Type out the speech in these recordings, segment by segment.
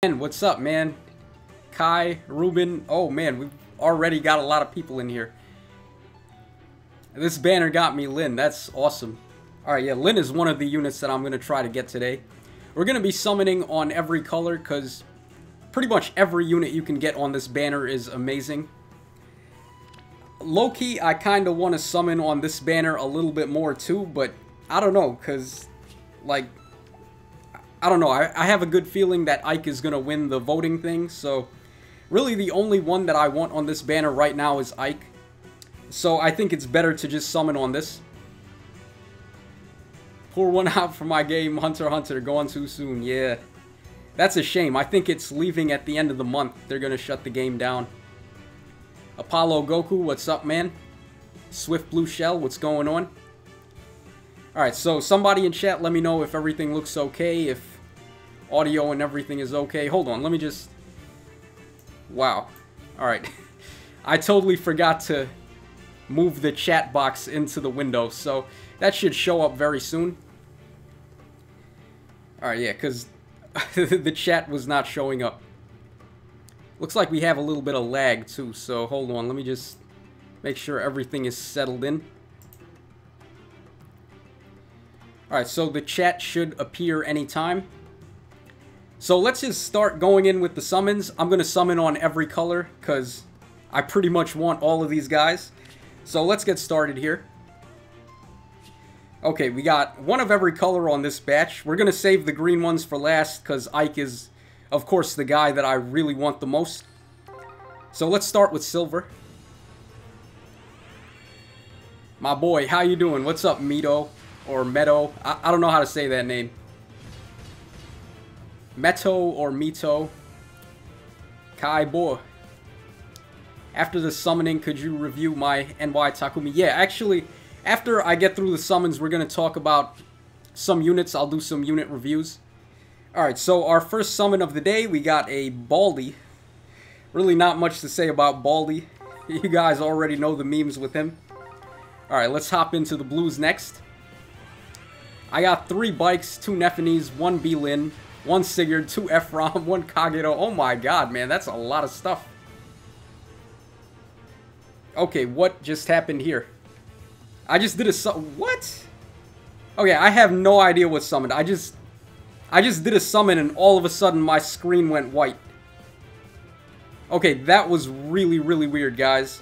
And what's up, man? Kai, Ruben. Oh man, we've already got a lot of people in here. This banner got me Lynn. That's awesome. Alright, yeah, Lynn is one of the units that I'm going to try to get today. We're going to be summoning on every color because pretty much every unit you can get on this banner is amazing. Low-key, I kind of want to summon on this banner a little bit more too, but I don't know, because, like, I don't know. I have a good feeling that Ike is going to win the voting thing, so really the only one that I want on this banner right now is Ike. So I think it's better to just summon on this. Pour one out for my game, Hunter x Hunter, going too soon. Yeah, that's a shame. I think it's leaving at the end of the month. They're going to shut the game down. Apollo Goku, what's up, man? Swift Blue Shell, what's going on? Alright, so somebody in chat, let me know if everything looks okay, if audio and everything is okay. Hold on, let me just... Wow. Alright. I totally forgot to move the chat box into the window, so that should show up very soon. Alright, yeah, because the chat was not showing up. Looks like we have a little bit of lag, too, so hold on, let me just make sure everything is settled in. Alright, so the chat should appear anytime. So let's just start going in with the summons. I'm going to summon on every color because I pretty much want all of these guys. So let's get started here. Okay, we got one of every color on this batch. We're going to save the green ones for last because Ike is, of course, the guy that I really want the most. So let's start with silver. My boy, how you doing? What's up, Mito? Or Meadow. I don't know how to say that name. Meto or Mito. Kai boy. After the summoning, could you review my NY Takumi? Yeah, actually, after I get through the summons, we're going to talk about some units. I'll do some unit reviews. Alright, so our first summon of the day, we got a Baldy. Really not much to say about Baldy. You guys already know the memes with him. Alright, let's hop into the blues next. I got 3 bikes, 2 Nephenes, 1 Belin, 1 Sigurd, 2 Ephraim, 1 Kagero. Oh my god, man, that's a lot of stuff. Okay, what just happened here? I just did a what? Okay, I have no idea what summoned. I just did a summon and all of a sudden my screen went white. Okay, that was really, really weird, guys.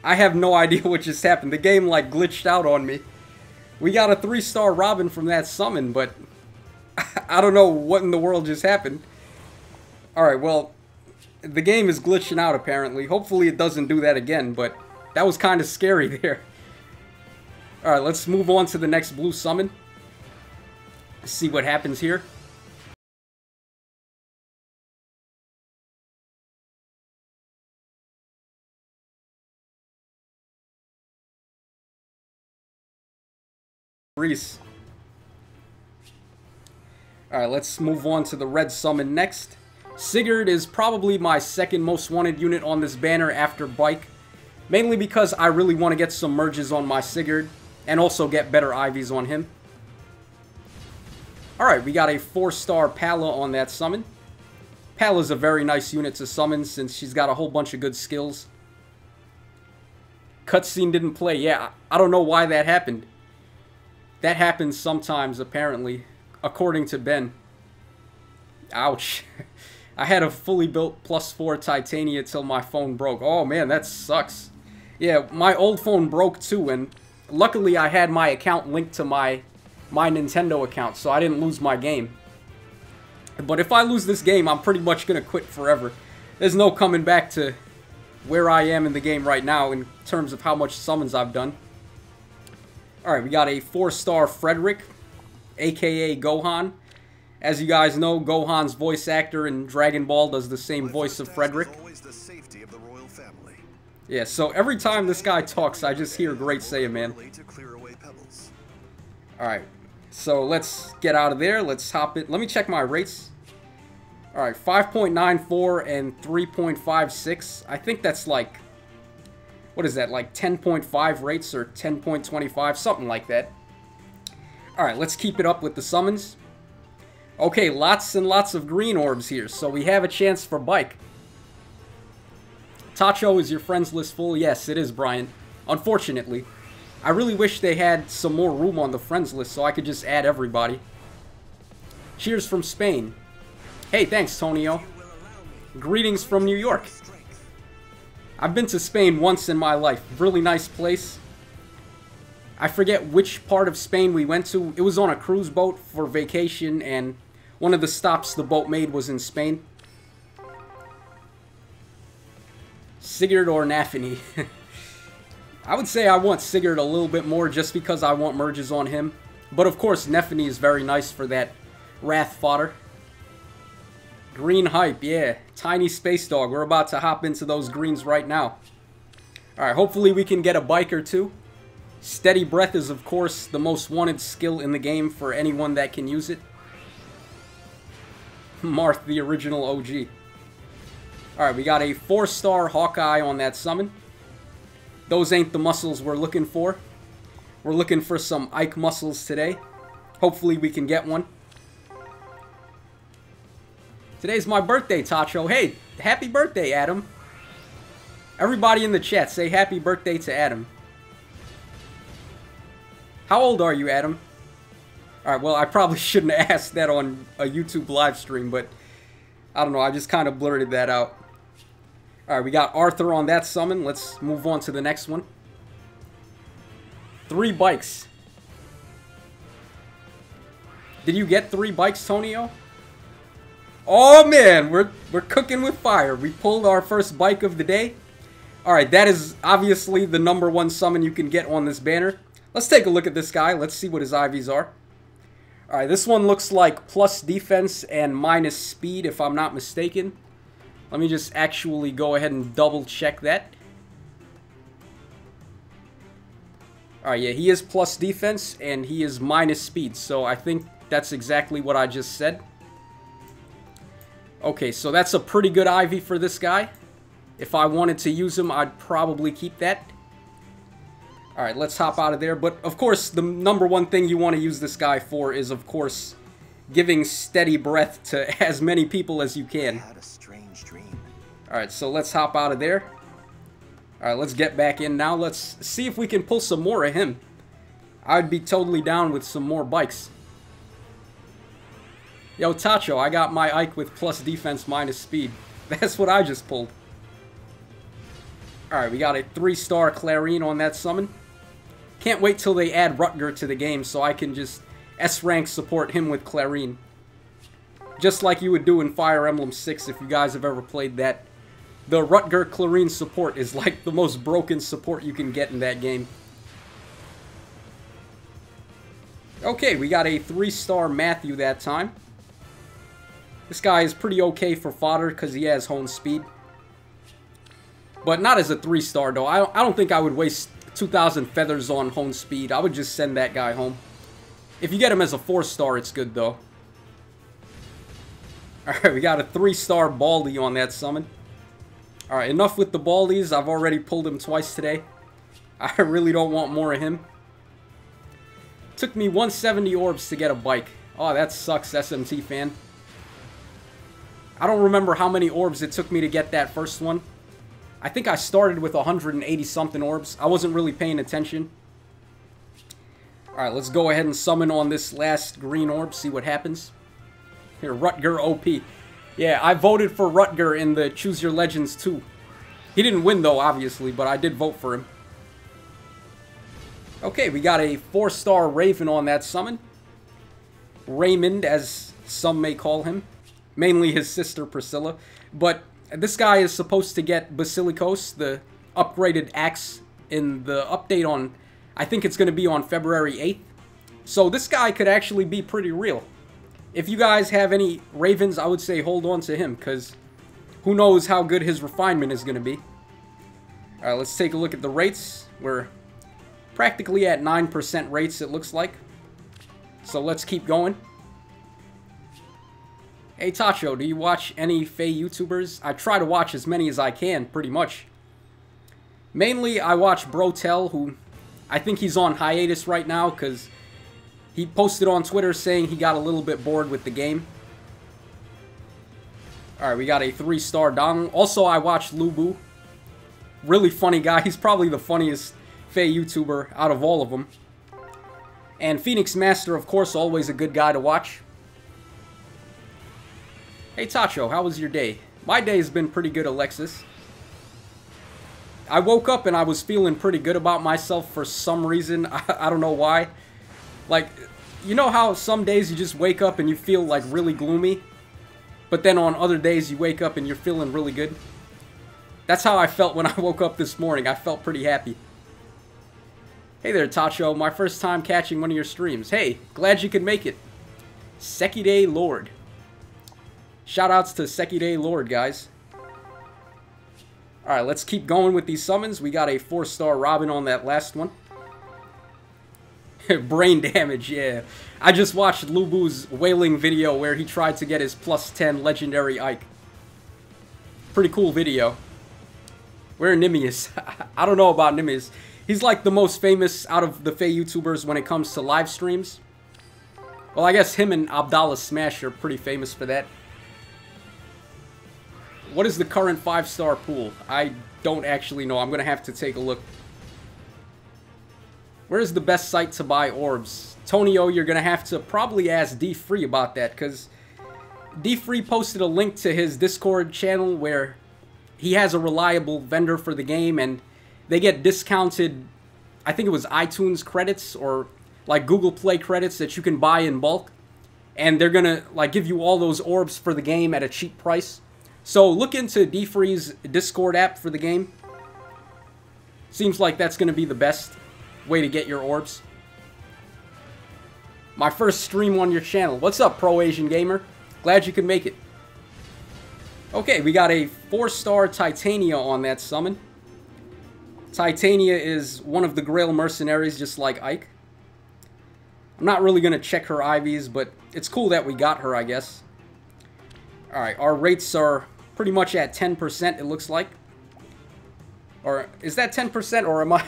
I have no idea what just happened. The game, like, glitched out on me. We got a 3-star Robin from that summon, but I don't know what in the world just happened. Alright, well, the game is glitching out apparently. Hopefully it doesn't do that again, but that was kind of scary there. Alright, let's move on to the next blue summon. See what happens here. Reese. Alright, let's move on to the red summon next. Sigurd is probably my second most wanted unit on this banner after Bike. Mainly because I really want to get some merges on my Sigurd. And also get better Ivies on him. Alright, we got a 4-star Pala on that summon. Pala's a very nice unit to summon since she's got a whole bunch of good skills. Cutscene didn't play. Yeah, I don't know why that happened. That happens sometimes, apparently, according to Ben. Ouch. I had a fully built +4 Titania till my phone broke. Oh man, that sucks. Yeah, my old phone broke too, and luckily I had my account linked to my Nintendo account, so I didn't lose my game. But if I lose this game, I'm pretty much going to quit forever. There's no coming back to where I am in the game right now in terms of how much summons I've done. Alright, we got a 4-star Frederick, aka Gohan. As you guys know, Gohan's voice actor in Dragon Ball does the same voice of Frederick. Yeah, so every time this guy talks, I just hear Great Saiyaman. Alright, so let's get out of there. Let's hop it. Let me check my rates. Alright, 5.94 and 3.56. I think that's like... What is that, like 10.5 rates or 10.25? Something like that. Alright, let's keep it up with the summons. Okay, lots and lots of green orbs here, so we have a chance for bike. Tacho, is your friends list full? Yes, it is, Brian. Unfortunately. I really wish they had some more room on the friends list so I could just add everybody. Cheers from Spain. Hey, thanks, Tonio. Greetings from New York. I've been to Spain once in my life. Really nice place. I forget which part of Spain we went to. It was on a cruise boat for vacation, and one of the stops the boat made was in Spain. Sigurd or Nafany? I would say I want Sigurd a little bit more just because I want merges on him. But of course, Nafany is very nice for that Wrath fodder. Green hype, yeah. Tiny Space Dog. We're about to hop into those greens right now. Alright, hopefully we can get a bike or two. Steady Breath is, of course, the most wanted skill in the game for anyone that can use it. Marth, the original OG. Alright, we got a 4-star Hawkeye on that summon. Those ain't the muscles we're looking for. We're looking for some Ike muscles today. Hopefully we can get one. Today's my birthday, Tacho. Hey, happy birthday, Adam. Everybody in the chat, say happy birthday to Adam. How old are you, Adam? Alright, well, I probably shouldn't have asked that on a YouTube live stream, but I don't know, I just kind of blurted that out. Alright, we got Arthur on that summon. Let's move on to the next one. 3 bikes. Did you get 3 bikes, Tonio? Oh man, we're cooking with fire. We pulled our first bike of the day. Alright, that is obviously the #1 summon you can get on this banner. Let's take a look at this guy. Let's see what his IVs are. Alright, this one looks like plus defense and minus speed, if I'm not mistaken. Let me just actually go ahead and double check that. Alright, yeah, he is plus defense and he is minus speed. So I think that's exactly what I just said. Okay, so that's a pretty good IV for this guy. If I wanted to use him, I'd probably keep that. Alright, let's hop out of there. But, of course, the #1 thing you want to use this guy for is, of course, giving steady breath to as many people as you can. Alright, so let's hop out of there. Alright, let's get back in now. Let's see if we can pull some more of him. I'd be totally down with some more bikes. Yo, Tacho, I got my Ike with plus defense minus speed. That's what I just pulled. Alright, we got a 3-star Clarine on that summon. Can't wait till they add Rutger to the game so I can just S-rank support him with Clarine. Just like you would do in Fire Emblem 6 if you guys have ever played that. The Rutger Clarine support is like the most broken support you can get in that game. Okay, we got a 3-star Matthew that time. This guy is pretty okay for fodder because he has Hone Speed. But not as a 3-star though. I don't think I would waste 2,000 feathers on Hone Speed. I would just send that guy home. If you get him as a 4-star, it's good though. Alright, we got a 3-star Baldy on that summon. Alright, enough with the Baldies. I've already pulled him twice today. I really don't want more of him. Took me 170 orbs to get a bike. Oh, that sucks, SMT fan. I don't remember how many orbs it took me to get that first one. I think I started with 180 something orbs. I wasn't really paying attention. Alright, let's go ahead and summon on this last green orb, see what happens. Here, Rutger OP. Yeah, I voted for Rutger in the Choose Your Legends 2. He didn't win though, obviously, but I did vote for him. Okay, we got a 4-star Raven on that summon. Raymond, as some may call him. Mainly his sister, Priscilla. But this guy is supposed to get Basilicos, the upgraded axe, in the update on... I think it's going to be on February 8th. So this guy could actually be pretty real. If you guys have any Ravens, I would say hold on to him, because who knows how good his refinement is going to be. Alright, let's take a look at the rates. We're practically at 9% rates, it looks like. So let's keep going. Hey Tacho, do you watch any Fae YouTubers? I try to watch as many as I can, pretty much. Mainly, I watch Brotel, who I think he's on hiatus right now, because He posted on Twitter saying he got a little bit bored with the game. Alright, we got a 3-star Donald. Also, I watched Lubu. Really funny guy. He's probably the funniest Faye YouTuber out of all of them. And Phoenix Master, of course, always a good guy to watch. Hey Tacho, how was your day? My day has been pretty good, Alexis. I woke up and I was feeling pretty good about myself for some reason. I don't know why. Like, you know how some days you just wake up and you feel like really gloomy? But then on other days you wake up and you're feeling really good? That's how I felt when I woke up this morning. I felt pretty happy. Hey there, Tacho. My first time catching one of your streams. Hey, glad you could make it. Sekide Lord. Shoutouts to Sekide Lord, guys. Alright, let's keep going with these summons. We got a 4-star Robin on that last one. Brain damage, yeah. I just watched Lubu's wailing video where he tried to get his +10 legendary Ike. Pretty cool video. Where Nimius? I don't know about Nimius. He's like the most famous out of the Faye YouTubers when it comes to live streams. Well, I guess him and Abdallah Smash are pretty famous for that. What is the current 5-star pool? I don't actually know. I'm going to have to take a look. Where is the best site to buy orbs? Tonio, you're going to have to probably ask D-Free about that, because D-Free posted a link to his Discord channel where he has a reliable vendor for the game, and they get discounted, I think it was iTunes credits or like Google Play credits that you can buy in bulk, and they're going to like give you all those orbs for the game at a cheap price. So look into D-Free's Discord app for the game. Seems like that's going to be the best way to get your orbs. My first stream on your channel. What's up, Pro Asian Gamer? Glad you could make it. Okay, we got a 4-star Titania on that summon. Titania is one of the Grail mercenaries, just like Ike. I'm not really going to check her IVs, but it's cool that we got her, I guess. Alright, our rates are pretty much at 10%, it looks like. Or, is that 10%, or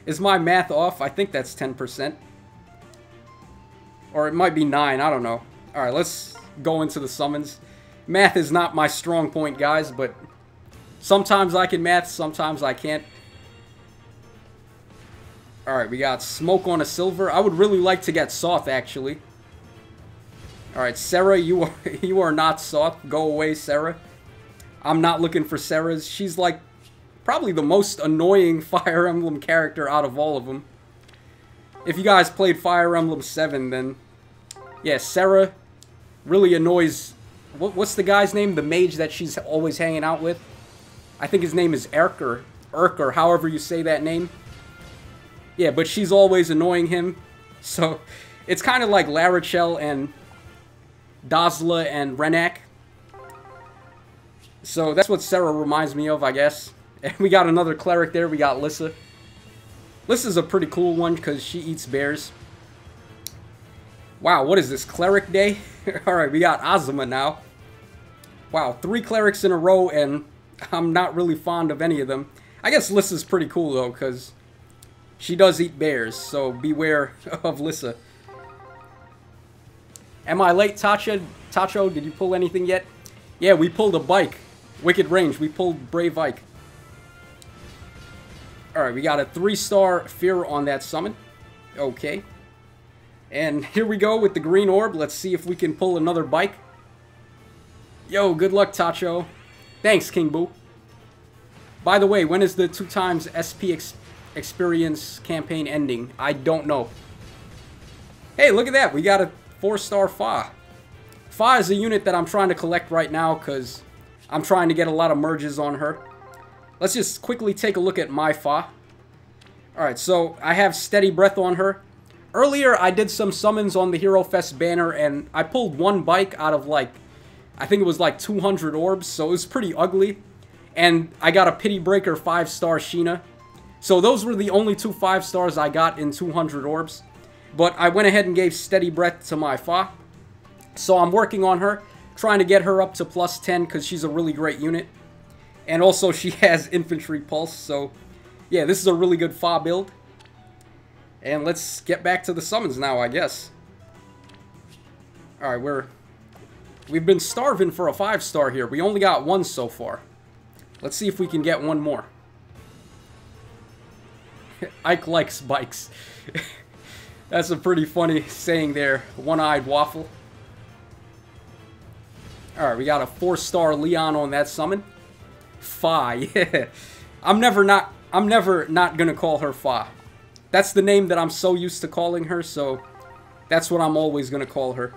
is my math off? I think that's 10%. Or it might be 9, I don't know. Alright, let's go into the summons. Math is not my strong point, guys, but sometimes I can math, sometimes I can't. Alright, we got Smoke on a Silver. I would really like to get Soth, actually. Alright, Sarah, you are not Soth. Go away, Sarah. I'm not looking for Sarah's. She's like probably the most annoying Fire Emblem character out of all of them. If you guys played Fire Emblem 7, then yeah, Sarah really annoys. What's the guy's name? The mage that she's always hanging out with? I think his name is Erk, or however you say that name. Yeah, but she's always annoying him. So it's kind of like Larichel and Dazla and Renak. So that's what Sarah reminds me of, I guess. And we got another cleric there. We got Lissa. Lissa's a pretty cool one because she eats bears. Wow, what is this? Cleric day? Alright, we got Azuma now. Wow, 3 clerics in a row, and I'm not really fond of any of them. I guess Lissa's pretty cool, though, because she does eat bears, so beware of Lissa. Am I late, Tacho? Did you pull anything yet? Yeah, we pulled a bike. Wicked Range. We pulled Brave Ike. Alright, we got a 3-star Fear on that summon. Okay. And here we go with the green orb. Let's see if we can pull another bike. Yo, good luck, Tacho. Thanks, King Boo. By the way, when is the 2x SP experience campaign ending? I don't know. Hey, look at that. We got a 4-star Fa. Fa is a unit that I'm trying to collect right now because I'm trying to get a lot of merges on her. Let's just quickly take a look at my Fa. Alright, so I have Steady Breath on her. Earlier, I did some summons on the Hero Fest banner, and I pulled 1 bike out of, like, I think it was like 200 orbs, so it was pretty ugly. And I got a Pity Breaker 5-star Sheena. So those were the only 2 5-stars I got in 200 orbs. But I went ahead and gave Steady Breath to my Fa. So I'm working on her, trying to get her up to +10 because she's a really great unit. And also she has Infantry Pulse, so yeah, this is a really good Fa build. And let's get back to the summons now, I guess. Alright, we've been starving for a 5-star here. We only got one so far. Let's see if we can get one more. Ike likes bikes. That's a pretty funny saying there. One-eyed waffle. Alright, we got a 4-star Leon on that summon. Fa, yeah. I'm never not gonna call her Fa. That's the name that I'm so used to calling her, so that's what I'm always gonna call her.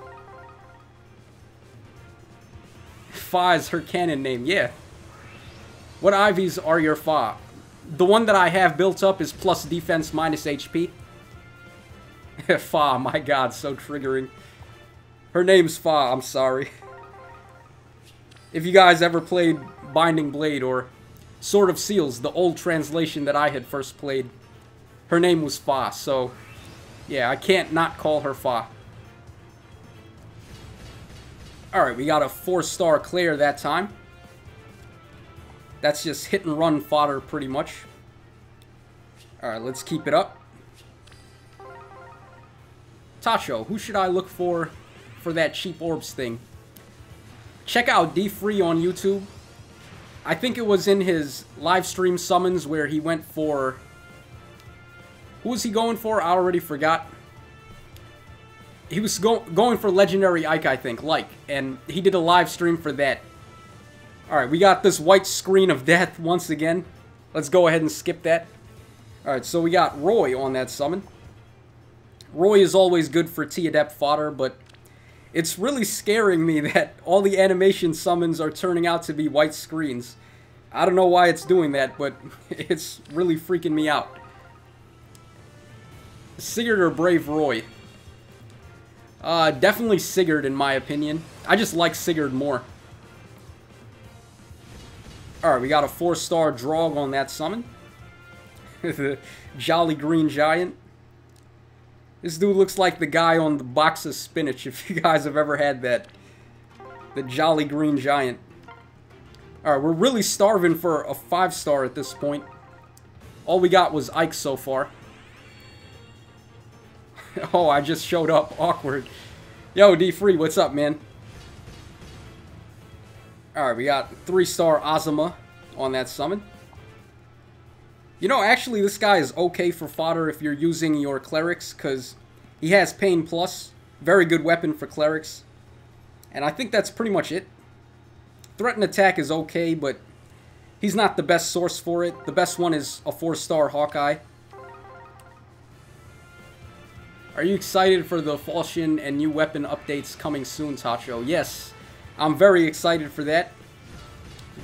Fa is her canon name, yeah. What Ivies are your Fa? The one that I have built up is plus defense minus HP. Fa, my god, so triggering. Her name's Fa, I'm sorry. If you guys ever played Binding Blade or Sword of Seals, the old translation that I had first played, her name was Fa, so yeah, I can't not call her Fa. Alright, we got a 4-star Claire that time. That's just hit and run fodder pretty much. Alright, let's keep it up. Tacho, who should I look for that cheap orbs thing? Check out D-Free on YouTube. I think it was in his Livestream Summons where he went for... Who was he going for? I already forgot. He was going for Legendary Ike, I think, and he did a live stream for that. Alright, we got this white screen of death once again. Let's go ahead and skip that. Alright, so we got Roy on that summon. Roy is always good for T-Adept fodder, but it's really scaring me that all the animation summons are turning out to be white screens. I don't know why it's doing that, but it's really freaking me out. Sigurd or Brave Roy? Definitely Sigurd in my opinion. I just like Sigurd more. Alright, we got a 4-star Draug on that summon. The Jolly Green Giant. This dude looks like the guy on the box of spinach, if you guys have ever had that. The Jolly Green Giant. Alright, we're really starving for a 5-star at this point. All we got was Ike so far. Oh, I just showed up. Awkward. Yo, D-Free, what's up, man? Alright, we got 3-star Azuma on that summon. You know, actually, this guy is okay for fodder if you're using your clerics, because he has Pain Plus. Very good weapon for clerics. And I think that's pretty much it. Threat and attack is okay, but he's not the best source for it. The best one is a 4-star Hawkeye. Are you excited for the Falchion and new weapon updates coming soon, Tacho? Yes, I'm very excited for that.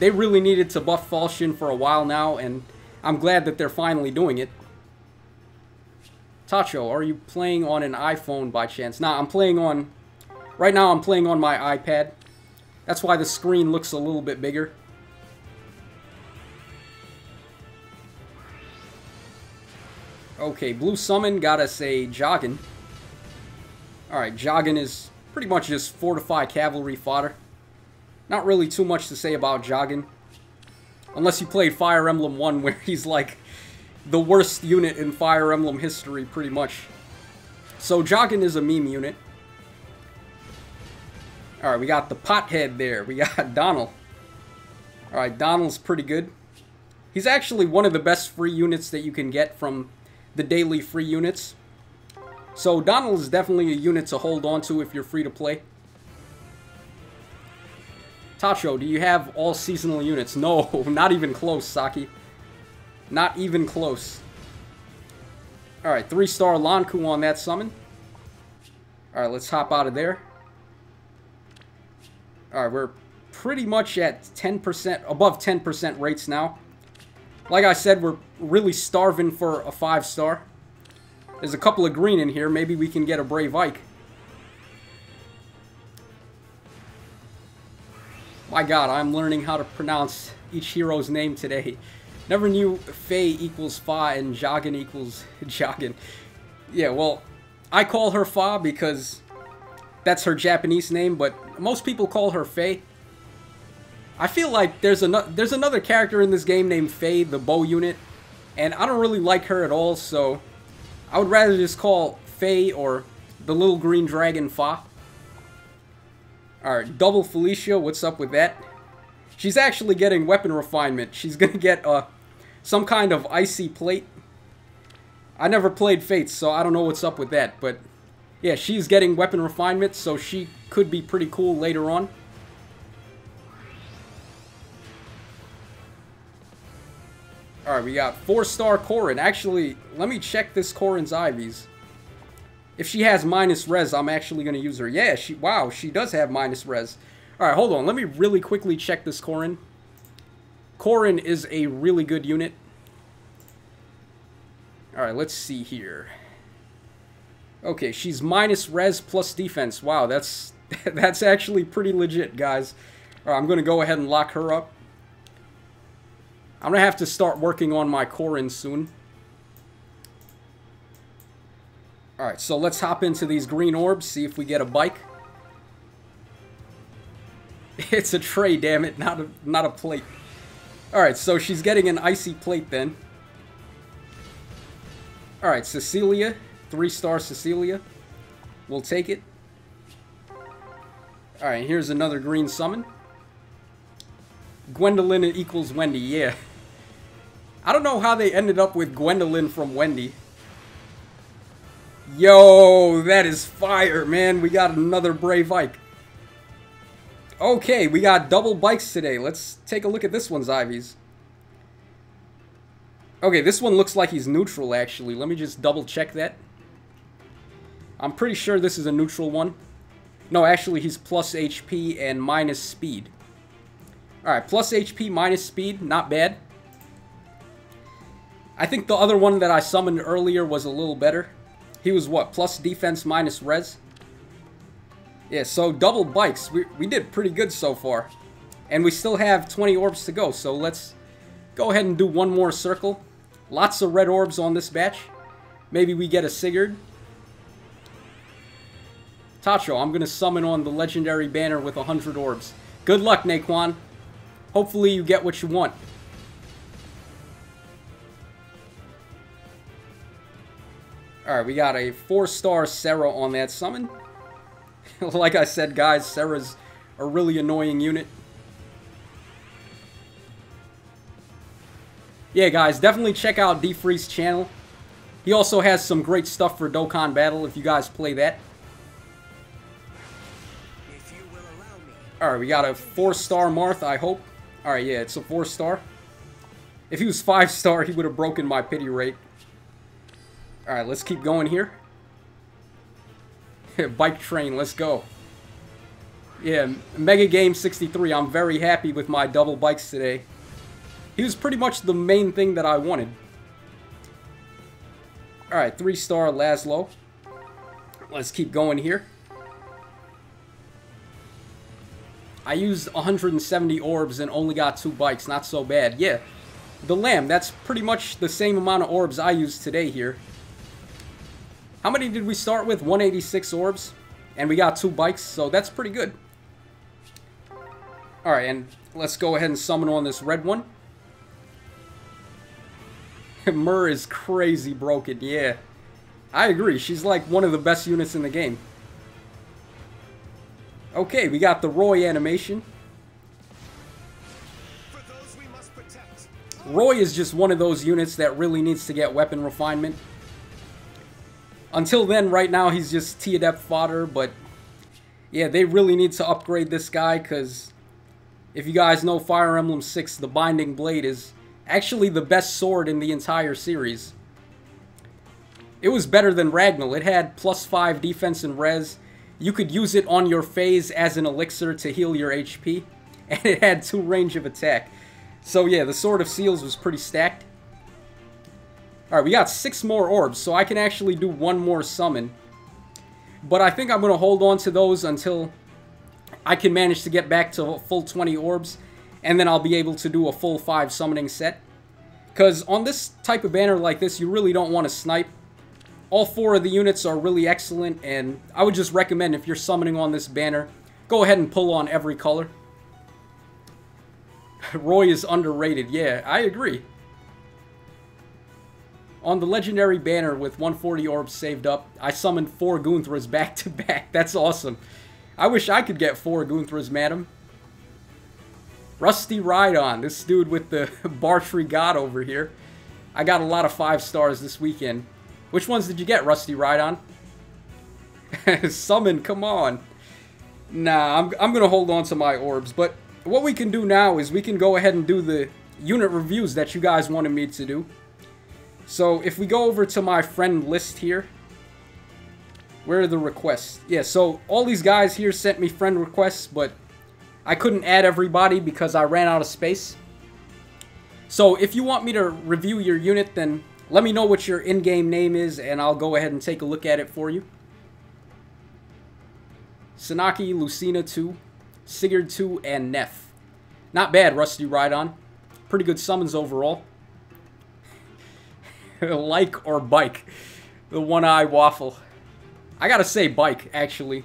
They really needed to buff Falchion for a while now, and I'm glad that they're finally doing it. Tacho, are you playing on an iPhone by chance? Nah, I'm playing on... Right now I'm playing on my iPad. That's why the screen looks a little bit bigger. Okay, Blue Summon got us a Joggin. Alright, Joggin is pretty much just Fortify Cavalry fodder. Not really too much to say about Joggin. Unless you played Fire Emblem 1, where he's like the worst unit in Fire Emblem history, pretty much. So Joggin is a meme unit. Alright, we got the Pothead there. We got Donald. Alright, Donald's pretty good. He's actually one of the best free units that you can get from the daily free units. So Donald is definitely a unit to hold on to if you're free to play. Tacho, do you have all seasonal units? No, not even close, Saki. Not even close. Alright, 3-star Lanku on that summon. Alright, let's hop out of there. Alright, we're pretty much at 10%, above 10% rates now. Like I said, we're really starving for a 5-star. There's a couple of green in here. Maybe we can get a Brave Ike. My god, I'm learning how to pronounce each hero's name today. Never knew Faye equals Fa and Joggin equals Joggin. Yeah, well, I call her Fa because that's her Japanese name, but most people call her Faye. I feel like there's another character in this game named Faye, the bow unit, and I don't really like her at all, so I would rather just call Faye or the little green dragon Fa. Alright, double Felicia. What's up with that? She's actually getting weapon refinement. She's gonna get some kind of icy plate. I never played Fates, so I don't know what's up with that. But yeah, she's getting weapon refinement, so she could be pretty cool later on. Alright, we got 4-star Corrin. Actually, let me check this Corrin's Ivies. If she has minus res, I'm actually going to use her. Yeah, wow, she does have minus res. Alright, hold on. Let me really quickly check this Corrin. Corrin is a really good unit. Alright, let's see here. Okay, she's minus res plus defense. Wow, that's actually pretty legit, guys. Alright, I'm going to go ahead and lock her up. I'm going to have to start working on my Corrin soon. Alright, so let's hop into these green orbs, see if we get a bike. It's a tray, damn it, not a plate. Alright, so she's getting an icy plate then. Alright, Cecilia. 3-star Cecilia. We'll take it. Alright, here's another green summon. Gwendolyn equals Wendy, yeah. I don't know how they ended up with Gwendolyn from Wendy. Yo, that is fire, man. We got another Brave Ike. Okay, we got double bikes today. Let's take a look at this one's Ivies. Okay, this one looks like he's neutral, actually. Let me just double check that. I'm pretty sure this is a neutral one. No, actually, he's plus HP and minus speed. Alright, plus HP, minus speed. Not bad. I think the other one that I summoned earlier was a little better. He was what? Plus defense, minus res? Yeah, so double bikes. We did pretty good so far. And we still have 20 orbs to go, so let's go ahead and do one more circle. Lots of red orbs on this batch. Maybe we get a Sigurd. Tacho, I'm going to summon on the legendary banner with 100 orbs. Good luck, Naquan. Hopefully you get what you want. Alright, we got a 4-star Sarah on that summon. Like I said, guys, Sarah's a really annoying unit. Yeah, guys, definitely check out D-Free's channel. He also has some great stuff for Dokkan Battle if you guys play that. Alright, we got a 4-star Marth, I hope. Alright, yeah, it's a 4-star. If he was 5-star, he would have broken my pity rate. Alright, let's keep going here. Bike train, let's go. Yeah, Mega Game 63, I'm very happy with my double bikes today. He was pretty much the main thing that I wanted. Alright, 3-star Laszlo. Let's keep going here. I used 170 orbs and only got 2 bikes, not so bad. Yeah, the Lamb, that's pretty much the same amount of orbs I used today here. How many did we start with? 186 orbs. And we got 2 bikes, so that's pretty good. Alright, and let's go ahead and summon on this red one. Myrrh is crazy broken, yeah. I agree, she's like one of the best units in the game. Okay, we got the Roy animation. Roy is just one of those units that really needs to get weapon refinement. Until then, right now, he's just T-Adept fodder, but yeah, they really need to upgrade this guy, because if you guys know Fire Emblem 6, the Binding Blade is actually the best sword in the entire series. It was better than Ragnall. It had +5 defense and res. You could use it on your phase as an elixir to heal your HP, and it had 2 range of attack. So yeah, the Sword of Seals was pretty stacked. Alright, we got 6 more orbs, so I can actually do 1 more summon. But I think I'm going to hold on to those until I can manage to get back to a full 20 orbs, and then I'll be able to do a full 5 summoning set. Because on this type of banner like this, you really don't want to snipe. All 4 of the units are really excellent, and I would just recommend if you're summoning on this banner, go ahead and pull on every color. Roy is underrated, yeah, I agree. On the legendary banner with 140 orbs saved up, I summoned 4 Gunthras back to back. That's awesome. I wish I could get 4 Gunthras, madam. Rusty Ride-On, this dude with the Bartree God over here. I got a lot of 5 stars this weekend. Which ones did you get, Rusty Ride-On? Summon, come on. Nah, I'm gonna hold on to my orbs. But what we can do now is we can go ahead and do the unit reviews that you guys wanted me to do. So if we go over to my friend list here, where are the requests? Yeah, so all these guys here sent me friend requests, but I couldn't add everybody because I ran out of space. So if you want me to review your unit, then let me know what your in-game name is, and I'll go ahead and take a look at it for you. Sanaki, Lucina 2, Sigurd 2, and Neff. Not bad, Rusty Ride-On. Pretty good summons overall. Like or bike? The one-eye waffle. I gotta say bike, actually.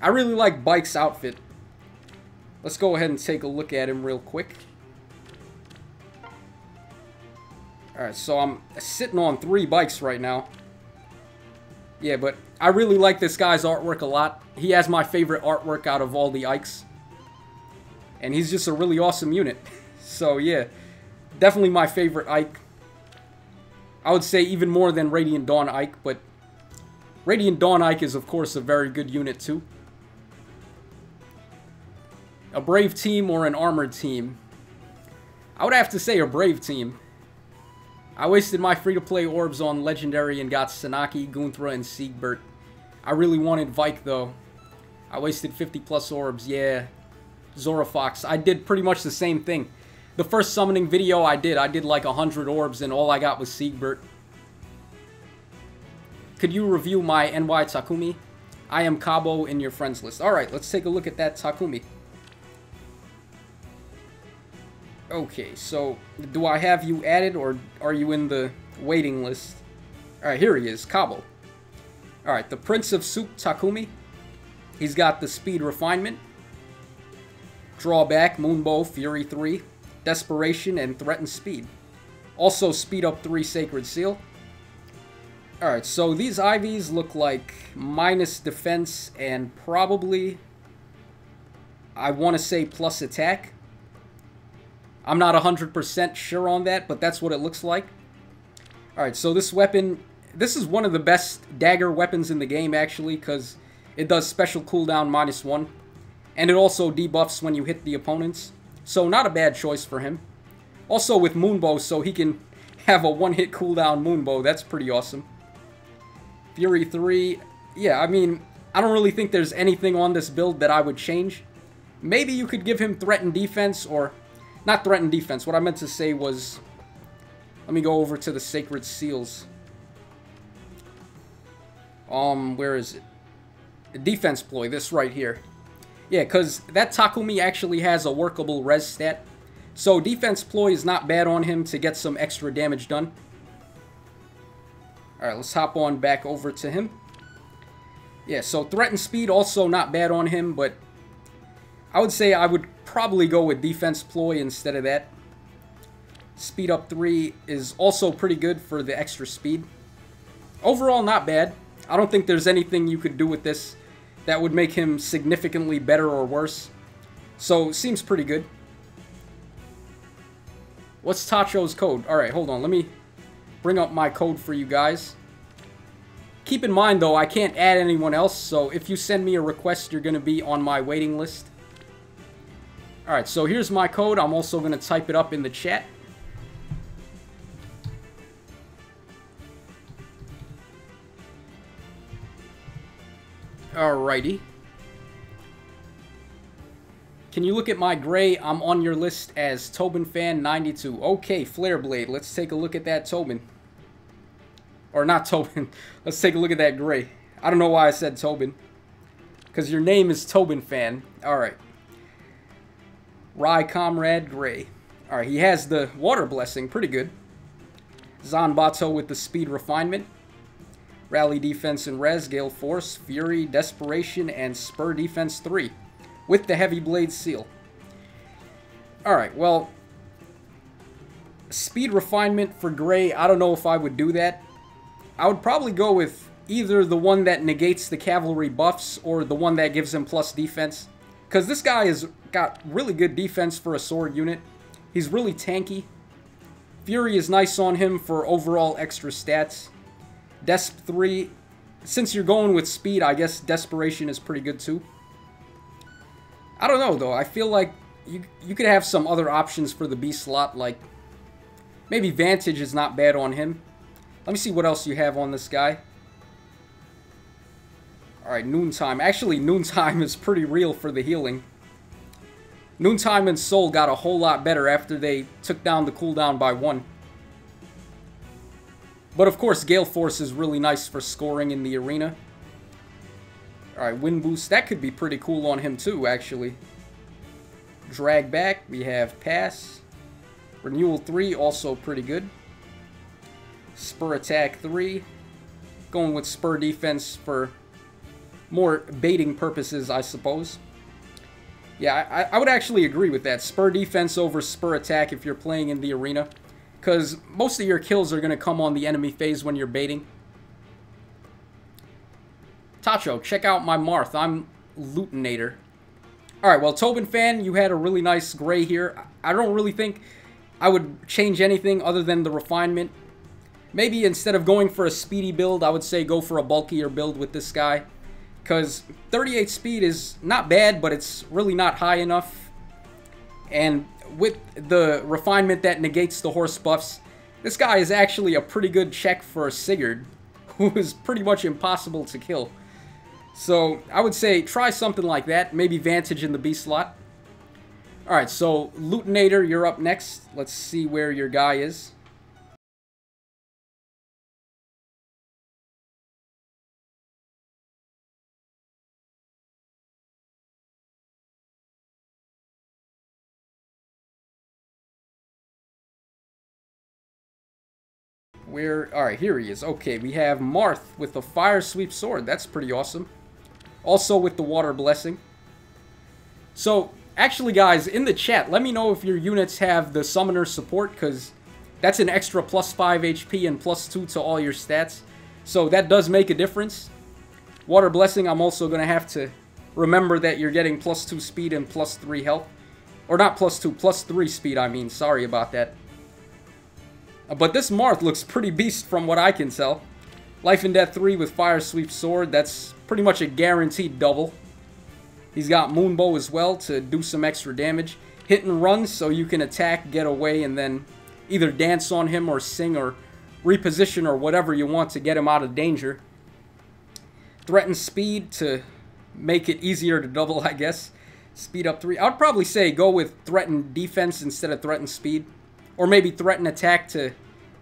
I really like Bike's outfit. Let's go ahead and take a look at him real quick. Alright, so I'm sitting on 3 bikes right now. Yeah, but I really like this guy's artwork a lot. He has my favorite artwork out of all the Ikes. And he's just a really awesome unit. So yeah, definitely my favorite Ike. I would say even more than Radiant Dawn Ike, but Radiant Dawn Ike is of course a very good unit too. A brave team or an armored team? I would have to say a brave team. I wasted my free-to-play orbs on Legendary and got Sanaki, Gunthra, and Siegbert. I really wanted Vike though. I wasted 50 plus orbs, yeah. Zorafox. I did pretty much the same thing. The first summoning video I did like 100 orbs and all I got was Siegbert. Could you review my NY Takumi? I am Cabo in your friends list. Alright, let's take a look at that Takumi. Okay, so do I have you added or are you in the waiting list? Alright, here he is, Cabo. Alright, the Prince of Soup Takumi. He's got the Speed Refinement, Drawback, Moonbow, Fury 3, Desperation, and Threaten Speed. Also Speed Up 3 Sacred Seal. Alright, so these IVs look like minus defense and probably, I want to say plus attack. I'm not 100% sure on that, but that's what it looks like. Alright, so this weapon, this is one of the best dagger weapons in the game actually, because it does special cooldown -1. And it also debuffs when you hit the opponents. So not a bad choice for him. Also with Moonbow, so he can have a one-hit cooldown Moonbow. That's pretty awesome. Fury 3. Yeah, I mean, I don't really think there's anything on this build that I would change. Maybe you could give him Threaten Defense, or... Not Threaten Defense. What I meant to say was... Let me go over to the Sacred Seals. Where is it? Defense Ploy, this right here. Yeah, because that Takumi actually has a workable res stat. So Defense Ploy is not bad on him to get some extra damage done. Alright, let's hop on back over to him. Yeah, so Threaten Speed also not bad on him, but I would say I would probably go with Defense Ploy instead of that. Speed Up 3 is also pretty good for the extra speed. Overall, not bad. I don't think there's anything you could do with this that would make him significantly better or worse. So, seems pretty good. What's Tacho's code? Alright, hold on. Let me bring up my code for you guys. Keep in mind, though, I can't add anyone else, so if you send me a request, you're going to be on my waiting list. Alright, so here's my code. I'm also going to type it up in the chat. Alrighty. Can you look at my gray? I'm on your list as TobinFan92. Okay, Flareblade. Let's take a look at that Tobin. Or not Tobin. Let's take a look at that gray. I don't know why I said Tobin. Because your name is TobinFan. Alright. Rye Comrade Gray. Alright, he has the Water Blessing. Pretty good. Zanbato with the Speed Refinement. Rally Defense and Res, Gale Force, Fury, Desperation, and Spur Defense 3. With the Heavy Blade Seal. Alright, well... Speed Refinement for Gray, I don't know if I would do that. I would probably go with either the one that negates the cavalry buffs or the one that gives him plus defense. Because this guy has got really good defense for a sword unit. He's really tanky. Fury is nice on him for overall extra stats. Desp 3, since you're going with speed, I guess Desperation is pretty good too. I don't know though, I feel like you could have some other options for the B slot, like maybe Vantage is not bad on him. Let me see what else you have on this guy. Alright, Noontime. Actually, Noontime is pretty real for the healing. Noontime and Soul got a whole lot better after they took down the cooldown by 1. But of course, Gale Force is really nice for scoring in the arena. Alright, Wind Boost. That could be pretty cool on him too, actually. Drag Back. We have Pass. Renewal 3, also pretty good. Spur Attack 3. Going with Spur Defense for more baiting purposes, I suppose. Yeah, I would actually agree with that. Spur Defense over Spur Attack if you're playing in the arena. Because most of your kills are going to come on the enemy phase when you're baiting. Tacho, check out my Marth. I'm Lutinator. Alright, well, Tobin Fan, you had a really nice gray here. I don't really think I would change anything other than the refinement. Maybe instead of going for a speedy build, I would say go for a bulkier build with this guy. Because 38 speed is not bad, but it's really not high enough. And with the refinement that negates the horse buffs, this guy is actually a pretty good check for Sigurd, who is pretty much impossible to kill. So I would say try something like that, maybe Vantage in the B slot. Alright, so Lutinator, you're up next. Let's see where your guy is. Alright, here he is. Okay, we have Marth with the Fire Sweep Sword. That's pretty awesome. Also with the Water Blessing. So, actually guys, in the chat, let me know if your units have the Summoner support, because that's an extra plus 5 HP and plus 2 to all your stats. So that does make a difference. Water Blessing, I'm also going to have to remember that you're getting plus 2 speed and plus 3 health. Or not plus 2, plus 3 speed, I mean. Sorry about that. But this Marth looks pretty beast from what I can tell. Life and Death 3 with Fire Sweep Sword, that's pretty much a guaranteed double. He's got Moonbow as well to do some extra damage. Hit and run so you can attack, get away, and then either dance on him or sing or reposition or whatever you want to get him out of danger. Threaten Speed to make it easier to double, I guess. Speed up 3. I would probably say go with Threaten Defense instead of Threaten Speed. Or maybe Threaten Attack to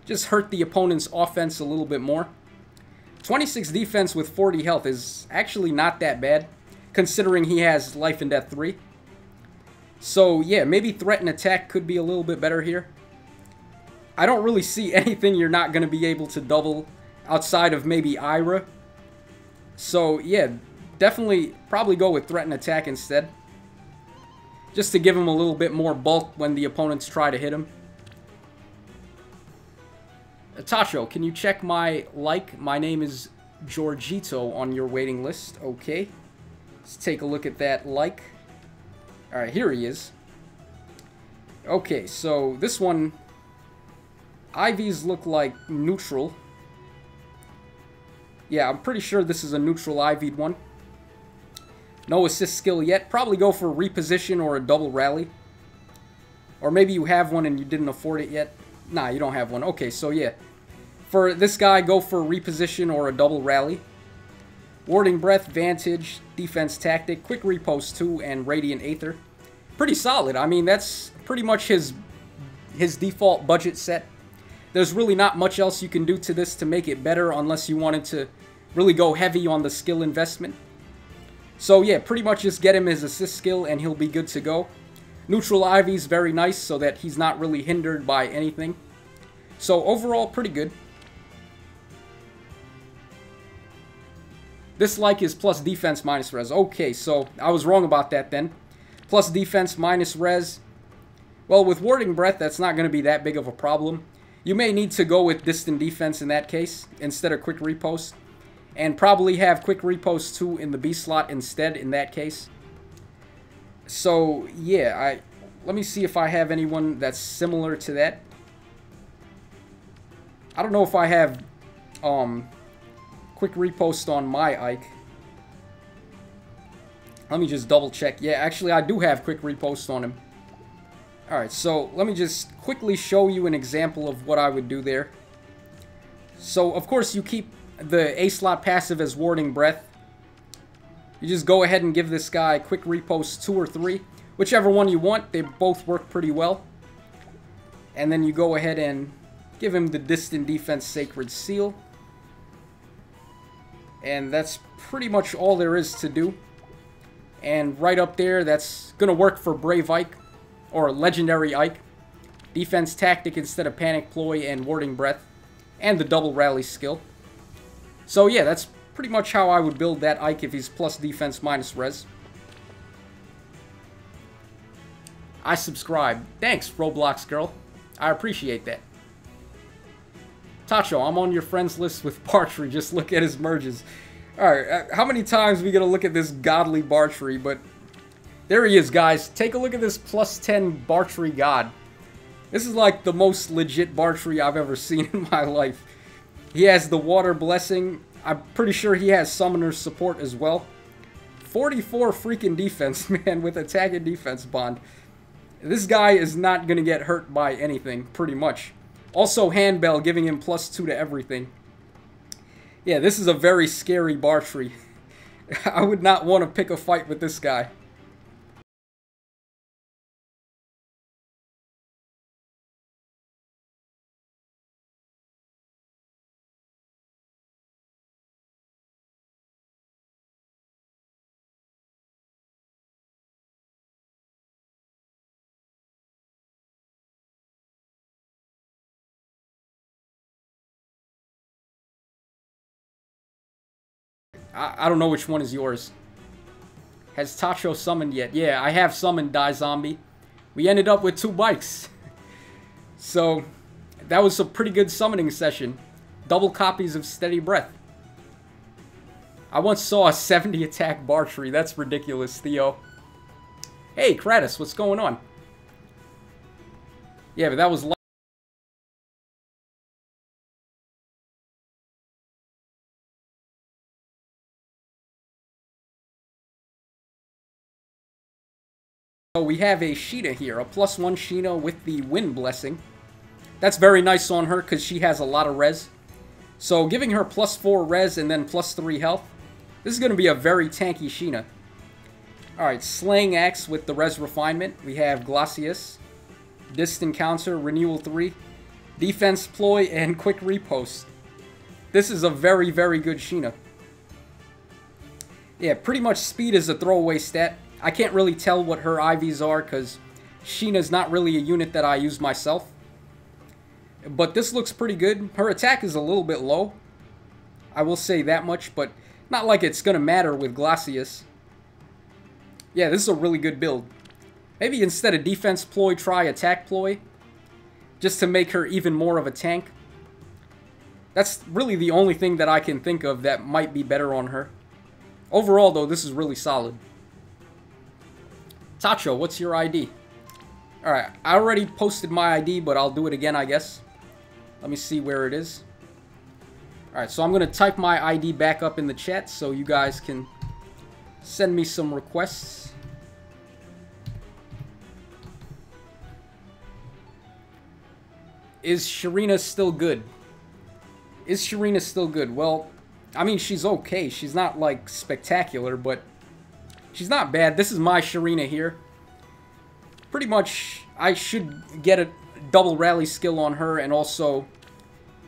just hurt the opponent's offense a little bit more. 26 defense with 40 health is actually not that bad, considering he has Life and Death 3. So yeah, maybe Threaten Attack could be a little bit better here. I don't really see anything you're not going to be able to double outside of maybe Ira. So yeah, definitely probably go with Threaten Attack instead. Just to give him a little bit more bulk when the opponents try to hit him. Tacho, can you check my like? My name is Giorgito on your waiting list. Okay. Let's take a look at that like. Alright, here he is. Okay, so this one, IVs look like neutral. Yeah, I'm pretty sure this is a neutral IV'd one. No assist skill yet. Probably go for a reposition or a double rally. Or maybe you have one and you didn't afford it yet. Nah, you don't have one. Okay, so yeah. For this guy, go for a reposition or a double rally. Warding Breath, Vantage, Defense Tactic, Quick Repost 2, and Radiant Aether. Pretty solid. I mean, that's pretty much his default budget set. There's really not much else you can do to this to make it better unless you wanted to really go heavy on the skill investment. So yeah, pretty much just get him his assist skill and he'll be good to go. Neutral Ivy's very nice so that he's not really hindered by anything. So overall, pretty good. This like is plus defense minus res. Okay, so I was wrong about that then. Plus defense minus res. Well, with Warding Breath, that's not going to be that big of a problem. You may need to go with distant defense in that case instead of quick repost. And probably have quick repost too in the B slot instead in that case. So, yeah, let me see if I have anyone that's similar to that. I don't know if I have quick repost on my Ike. Let me just double check. Yeah, actually I do have quick repost on him. Alright, so let me just quickly show you an example of what I would do there. So, of course, you keep the A-slot passive as Warding Breath. You just go ahead and give this guy quick repost 2 or 3. Whichever one you want, they both work pretty well. And then you go ahead and give him the Distant Defense Sacred Seal. And that's pretty much all there is to do. And right up there, that's going to work for Brave Ike, or Legendary Ike. Defense Tactic instead of Panic Ploy and Warding Breath. And the Double Rally skill. So yeah, that's pretty much how I would build that Ike if he's plus defense minus res. I subscribe. Thanks, Roblox girl. I appreciate that. Tacho, I'm on your friends list with Bartry. Just look at his merges. Alright, how many times are we going to look at this godly Bartry? But there he is, guys. Take a look at this plus 10 Bartry god. This is like the most legit Bartry I've ever seen in my life. He has the Water Blessing. I'm pretty sure he has Summoner's Support as well. 44 freaking defense, man, with attack and defense bond. This guy is not going to get hurt by anything, pretty much. Also, Handbell, giving him +2 to everything. Yeah, this is a very scary Bartry. I would not want to pick a fight with this guy. I don't know which one is yours. Has Tacho summoned yet? Yeah, I have summoned Die Zombie. We ended up with 2 bikes. So, that was a pretty good summoning session. Double copies of Steady Breath. I once saw a 70 attack Bartry. That's ridiculous, Theo. Hey, Kratos, what's going on? Yeah, but that was... So we have a Sheena here, a +1 Sheena with the Wind Blessing. That's very nice on her because she has a lot of res. So giving her +4 res and then +3 health, this is going to be a very tanky Sheena. Alright, Slaying Axe with the res refinement. We have Glacius, Distant Counter, Renewal 3, Defense Ploy, and Quick Repost. This is a very, very good Sheena. Yeah, pretty much speed is a throwaway stat. I can't really tell what her IVs are because Sheena's not really a unit that I use myself. But this looks pretty good. Her attack is a little bit low. I will say that much, but not like it's going to matter with Glacius. Yeah, this is a really good build. Maybe instead of Defense Ploy, try Attack Ploy. Just to make her even more of a tank. That's really the only thing that I can think of that might be better on her. Overall, though, this is really solid. Tacho, what's your ID? Alright, I already posted my ID, but I'll do it again, I guess. Let me see where it is. Alright, so I'm going to type my ID back up in the chat so you guys can send me some requests. Is Sharina still good? Is Sharina still good? Well, I mean, she's okay. She's not, like, spectacular, but she's not bad. This is my Sharina here. Pretty much, I should get a double rally skill on her and also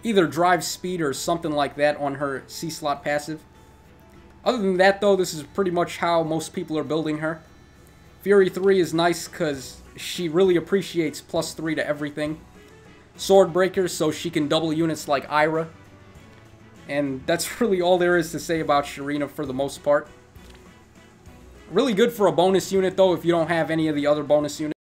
either drive speed or something like that on her C-slot passive. Other than that, though, this is pretty much how most people are building her. Fury 3 is nice because she really appreciates +3 to everything. Swordbreaker, so she can double units like Ira. And that's really all there is to say about Sharina for the most part. Really good for a bonus unit, though, if you don't have any of the other bonus units.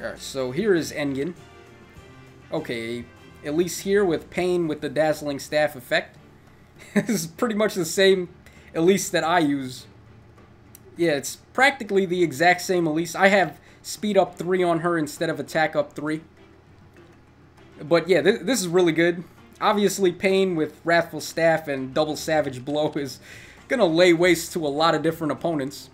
Alright, so here is Engen. Okay, at least here with Pain with the Dazzling Staff effect. This is pretty much the same Elise that I use. Yeah, it's practically the exact same Elise. I have speed up 3 on her instead of attack up 3. But yeah, this is really good. Obviously, Pain with Wrathful Staff and Double Savage Blow is gonna lay waste to a lot of different opponents.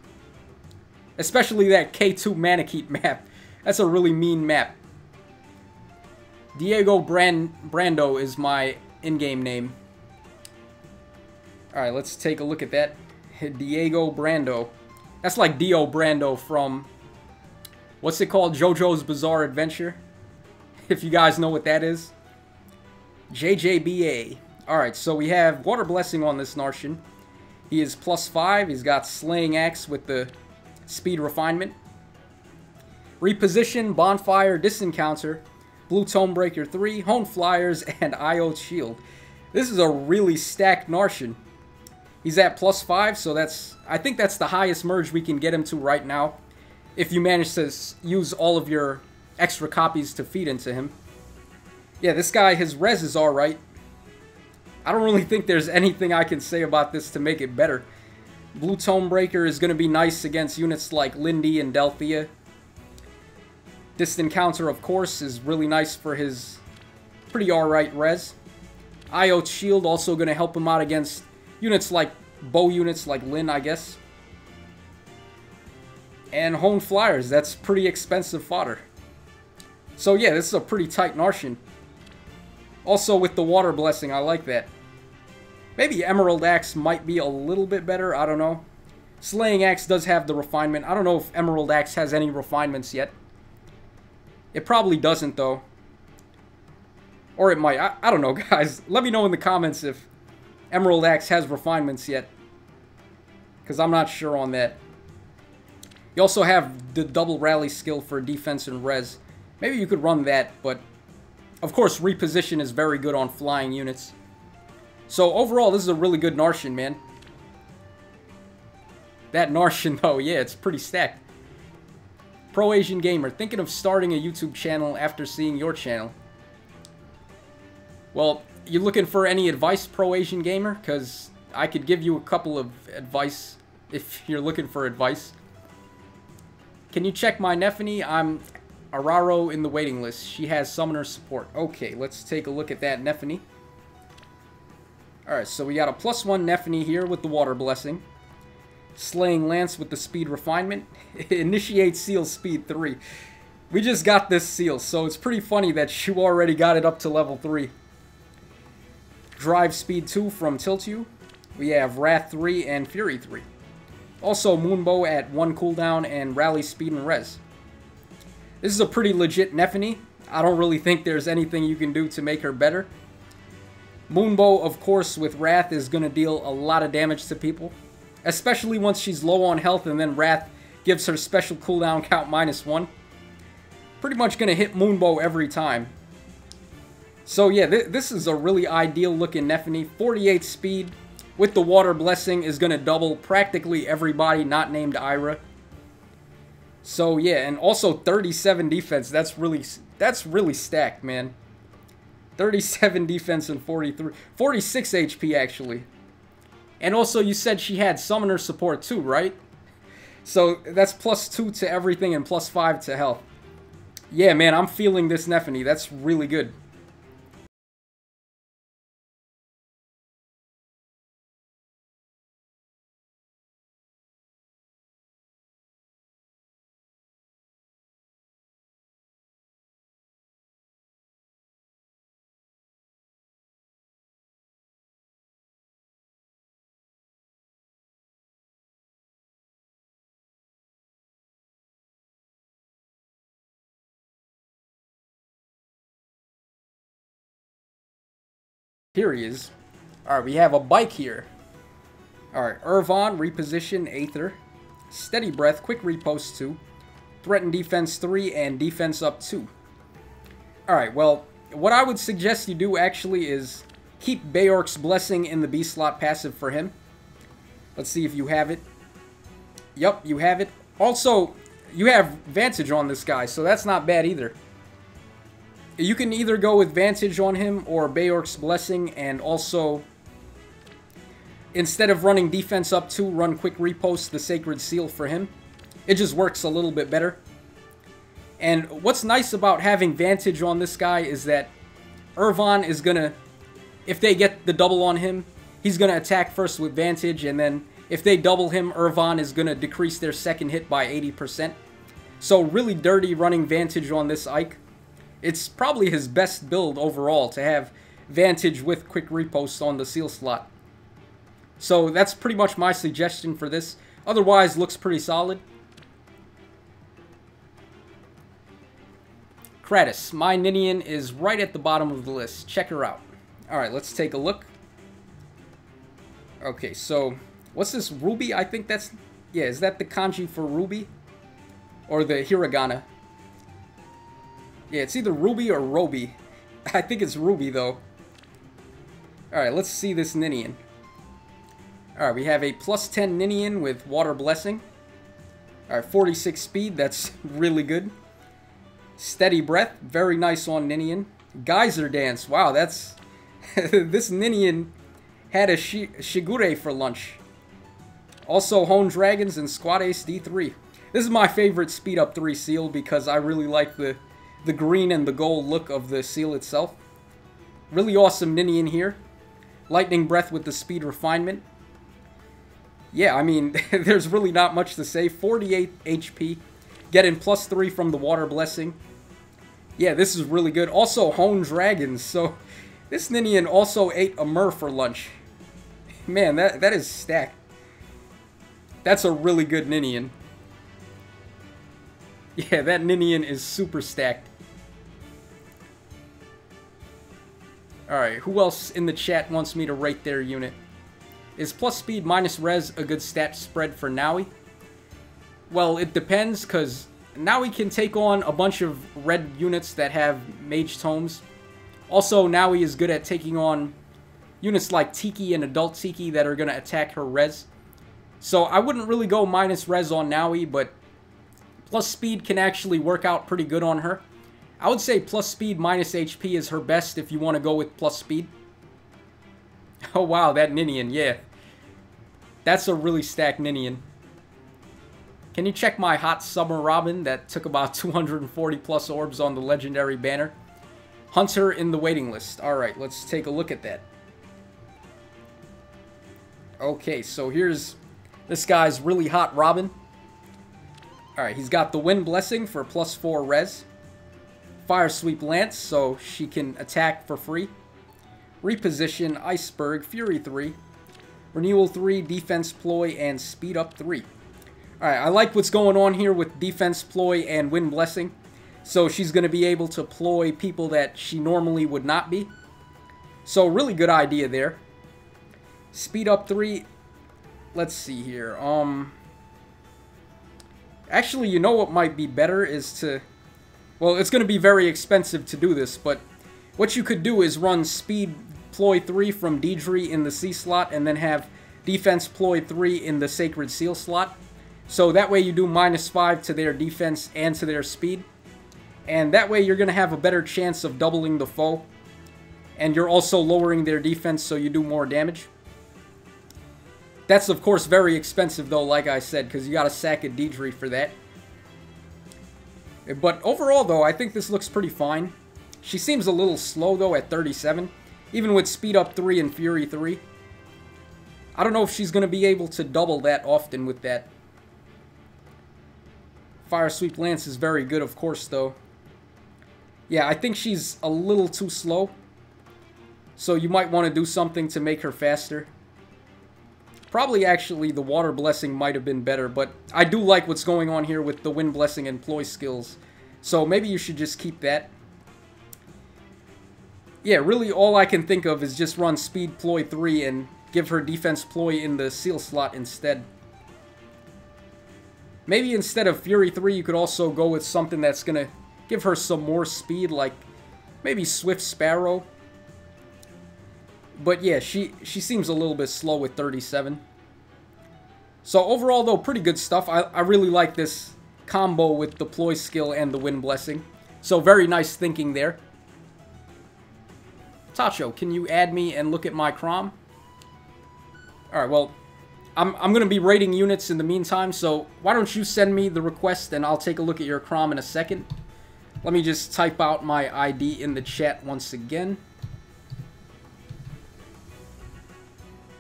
Especially that K2 Manakete map. That's a really mean map. Diego Brando is my in-game name. Alright, let's take a look at that. Diego Brando. That's like Dio Brando from... what's it called? JoJo's Bizarre Adventure? If you guys know what that is. JJBA. Alright, so we have Water Blessing on this Narshan. He is +5. He's got Slaying Axe with the Speed Refinement. Reposition, Bonfire, Disencounter, Blue Tomebreaker 3, Hone Flyers, and IO Shield. This is a really stacked Narshan. He's at +5, so I think that's the highest merge we can get him to right now. If you manage to use all of your extra copies to feed into him. Yeah, this guy, his res is alright. I don't really think there's anything I can say about this to make it better. Blue Tomebreaker is going to be nice against units like Lindy and Delthea. Distant Counter, of course, is really nice for his pretty alright res. IO Shield also going to help him out against units like bow units like Lin, I guess. And Hone Flyers, that's pretty expensive fodder. So yeah, this is a pretty tight Narshan. Also with the Water Blessing, I like that. Maybe Emerald Axe might be a little bit better, I don't know. Slaying Axe does have the refinement. I don't know if Emerald Axe has any refinements yet. It probably doesn't though. Or it might, I don't know guys. Let me know in the comments if Emerald Axe has refinements yet. Because I'm not sure on that. You also have the double rally skill for defense and res. Maybe you could run that, but of course reposition is very good on flying units. So overall, this is a really good Narshan, man. That Narshan though, yeah, it's pretty stacked. Pro Asian Gamer, thinking of starting a YouTube channel after seeing your channel. Well, you looking for any advice, Pro Asian Gamer? Because I could give you a couple of advice if you're looking for advice. Can you check my Nephany? I'm Araro in the waiting list. She has summoner support. Okay, let's take a look at that Nephany. Alright, so we got a +1 Nephany here with the Water Blessing. Slaying Lance with the Speed Refinement. Initiate Seal Speed 3. We just got this seal, so it's pretty funny that you already got it up to level 3. Drive Speed 2 from Tilt You. We have Wrath 3 and Fury 3. Also Moonbow at 1 cooldown and Rally Speed and Res. This is a pretty legit Nephany. I don't really think there's anything you can do to make her better. Moonbow, of course, with Wrath is going to deal a lot of damage to people. Especially once she's low on health and then Wrath gives her special cooldown count -1. Pretty much going to hit Moonbow every time. So yeah, this is a really ideal looking Nephany. 48 speed with the Water Blessing is going to double practically everybody not named Ira. So yeah, and also 37 defense. That's really stacked, man. 37 defense and 46 HP actually. And also you said she had summoner support too, right? So that's +2 to everything and +5 to health. Yeah, man, I'm feeling this Nephany. That's really good. Here he is. Alright, we have a bike here. Alright, Irvon, Reposition, Aether. Steady Breath, Quick Repost 2. Threaten Defense 3, and Defense up 2. Alright, well, what I would suggest you do actually is keep Bayork's Blessing in the B-slot passive for him. Let's see if you have it. Yup, you have it. Also, you have Vantage on this guy, so that's not bad either. You can either go with Vantage on him or Beork's Blessing, and also, instead of running defense up 2, run quick repost the Sacred Seal for him. It just works a little bit better. And what's nice about having Vantage on this guy is that Irvan is gonna, if they get the double on him, he's gonna attack first with Vantage, and then if they double him, Irvan is gonna decrease their second hit by 80%. So really dirty running Vantage on this Ike. It's probably his best build overall to have Vantage with quick repost on the seal slot. So that's pretty much my suggestion for this. Otherwise, looks pretty solid. Kratos, my Ninian is right at the bottom of the list. Check her out. Alright, let's take a look. Okay, so what's this? Ruby? I think that's... Yeah, is that the kanji for Ruby? Or the hiragana? Yeah, it's either Ruby or Roby. I think it's Ruby, though. Alright, let's see this Ninian. Alright, we have a +10 Ninian with Water Blessing. Alright, 46 speed, that's really good. Steady Breath, very nice on Ninian. Geyser Dance, wow, that's... this Ninian had a Shigure for lunch. Also, Hone Dragons and Squad Ace D3. This is my favorite Speed Up 3 seal because I really like the green and the gold look of the seal itself. Really awesome Ninian here. Lightning Breath with the Speed Refinement. Yeah, I mean, there's really not much to say. 48 HP. Getting +3 from the Water Blessing. Yeah, this is really good. Also, Hone Dragons. So, this Ninian also ate a Myrrh for lunch. Man, that is stacked. That's a really good Ninian. Yeah, that Ninian is super stacked. Alright, who else in the chat wants me to rate their unit? Is plus speed minus res a good stat spread for Naui? Well, it depends, because Naui can take on a bunch of red units that have mage tomes. Also, Naui is good at taking on units like Tiki and Adult Tiki that are going to attack her res. So I wouldn't really go minus res on Naui, but plus speed can actually work out pretty good on her. I would say plus speed minus HP is her best if you want to go with plus speed. Oh wow, that Ninian, yeah. That's a really stacked Ninian. Can you check my Hot Summer Robin that took about 240 plus orbs on the legendary banner? Hunter in the waiting list. Alright, let's take a look at that. Okay, so here's this guy's really hot Robin. Alright, he's got the Wind Blessing for +4 res. Fire Sweep Lance, so she can attack for free. Reposition, Iceberg, Fury 3. Renewal 3, Defense Ploy, and Speed Up 3. Alright, I like what's going on here with Defense Ploy and Wind Blessing. So she's going to be able to ploy people that she normally would not be. So really good idea there. Speed Up 3. Let's see here. Actually, you know what might be better is to... Well, it's going to be very expensive to do this, but what you could do is run Speed Ploy 3 from Deidre in the C slot and then have Defense Ploy 3 in the Sacred Seal slot. So that way you do -5 to their defense and to their speed. And that way you're going to have a better chance of doubling the foe. And you're also lowering their defense so you do more damage. That's of course very expensive though, like I said, because you got to sack a Deidre for that. But overall though, I think this looks pretty fine. She seems a little slow though at 37, even with Speed Up 3 and Fury 3. I don't know if she's going to be able to double that often with that. Fire Sweep Lance is very good of course though. Yeah, I think she's a little too slow. So you might want to do something to make her faster. Probably actually the Water Blessing might have been better, but I do like what's going on here with the Wind Blessing and Ploy skills. So maybe you should just keep that. Yeah, really all I can think of is just run Speed Ploy 3 and give her Defense Ploy in the Seal slot instead. Maybe instead of Fury 3 you could also go with something that's going to give her some more speed, like maybe Swift Sparrow. But yeah, she seems a little bit slow with 37. So overall though, pretty good stuff. I really like this combo with Deploy skill and the Wind Blessing. So very nice thinking there. Tacho, can you add me and look at my Crom? Alright, well, I'm going to be raiding units in the meantime, so why don't you send me the request and I'll take a look at your Crom in a second. Let me just type out my ID in the chat once again.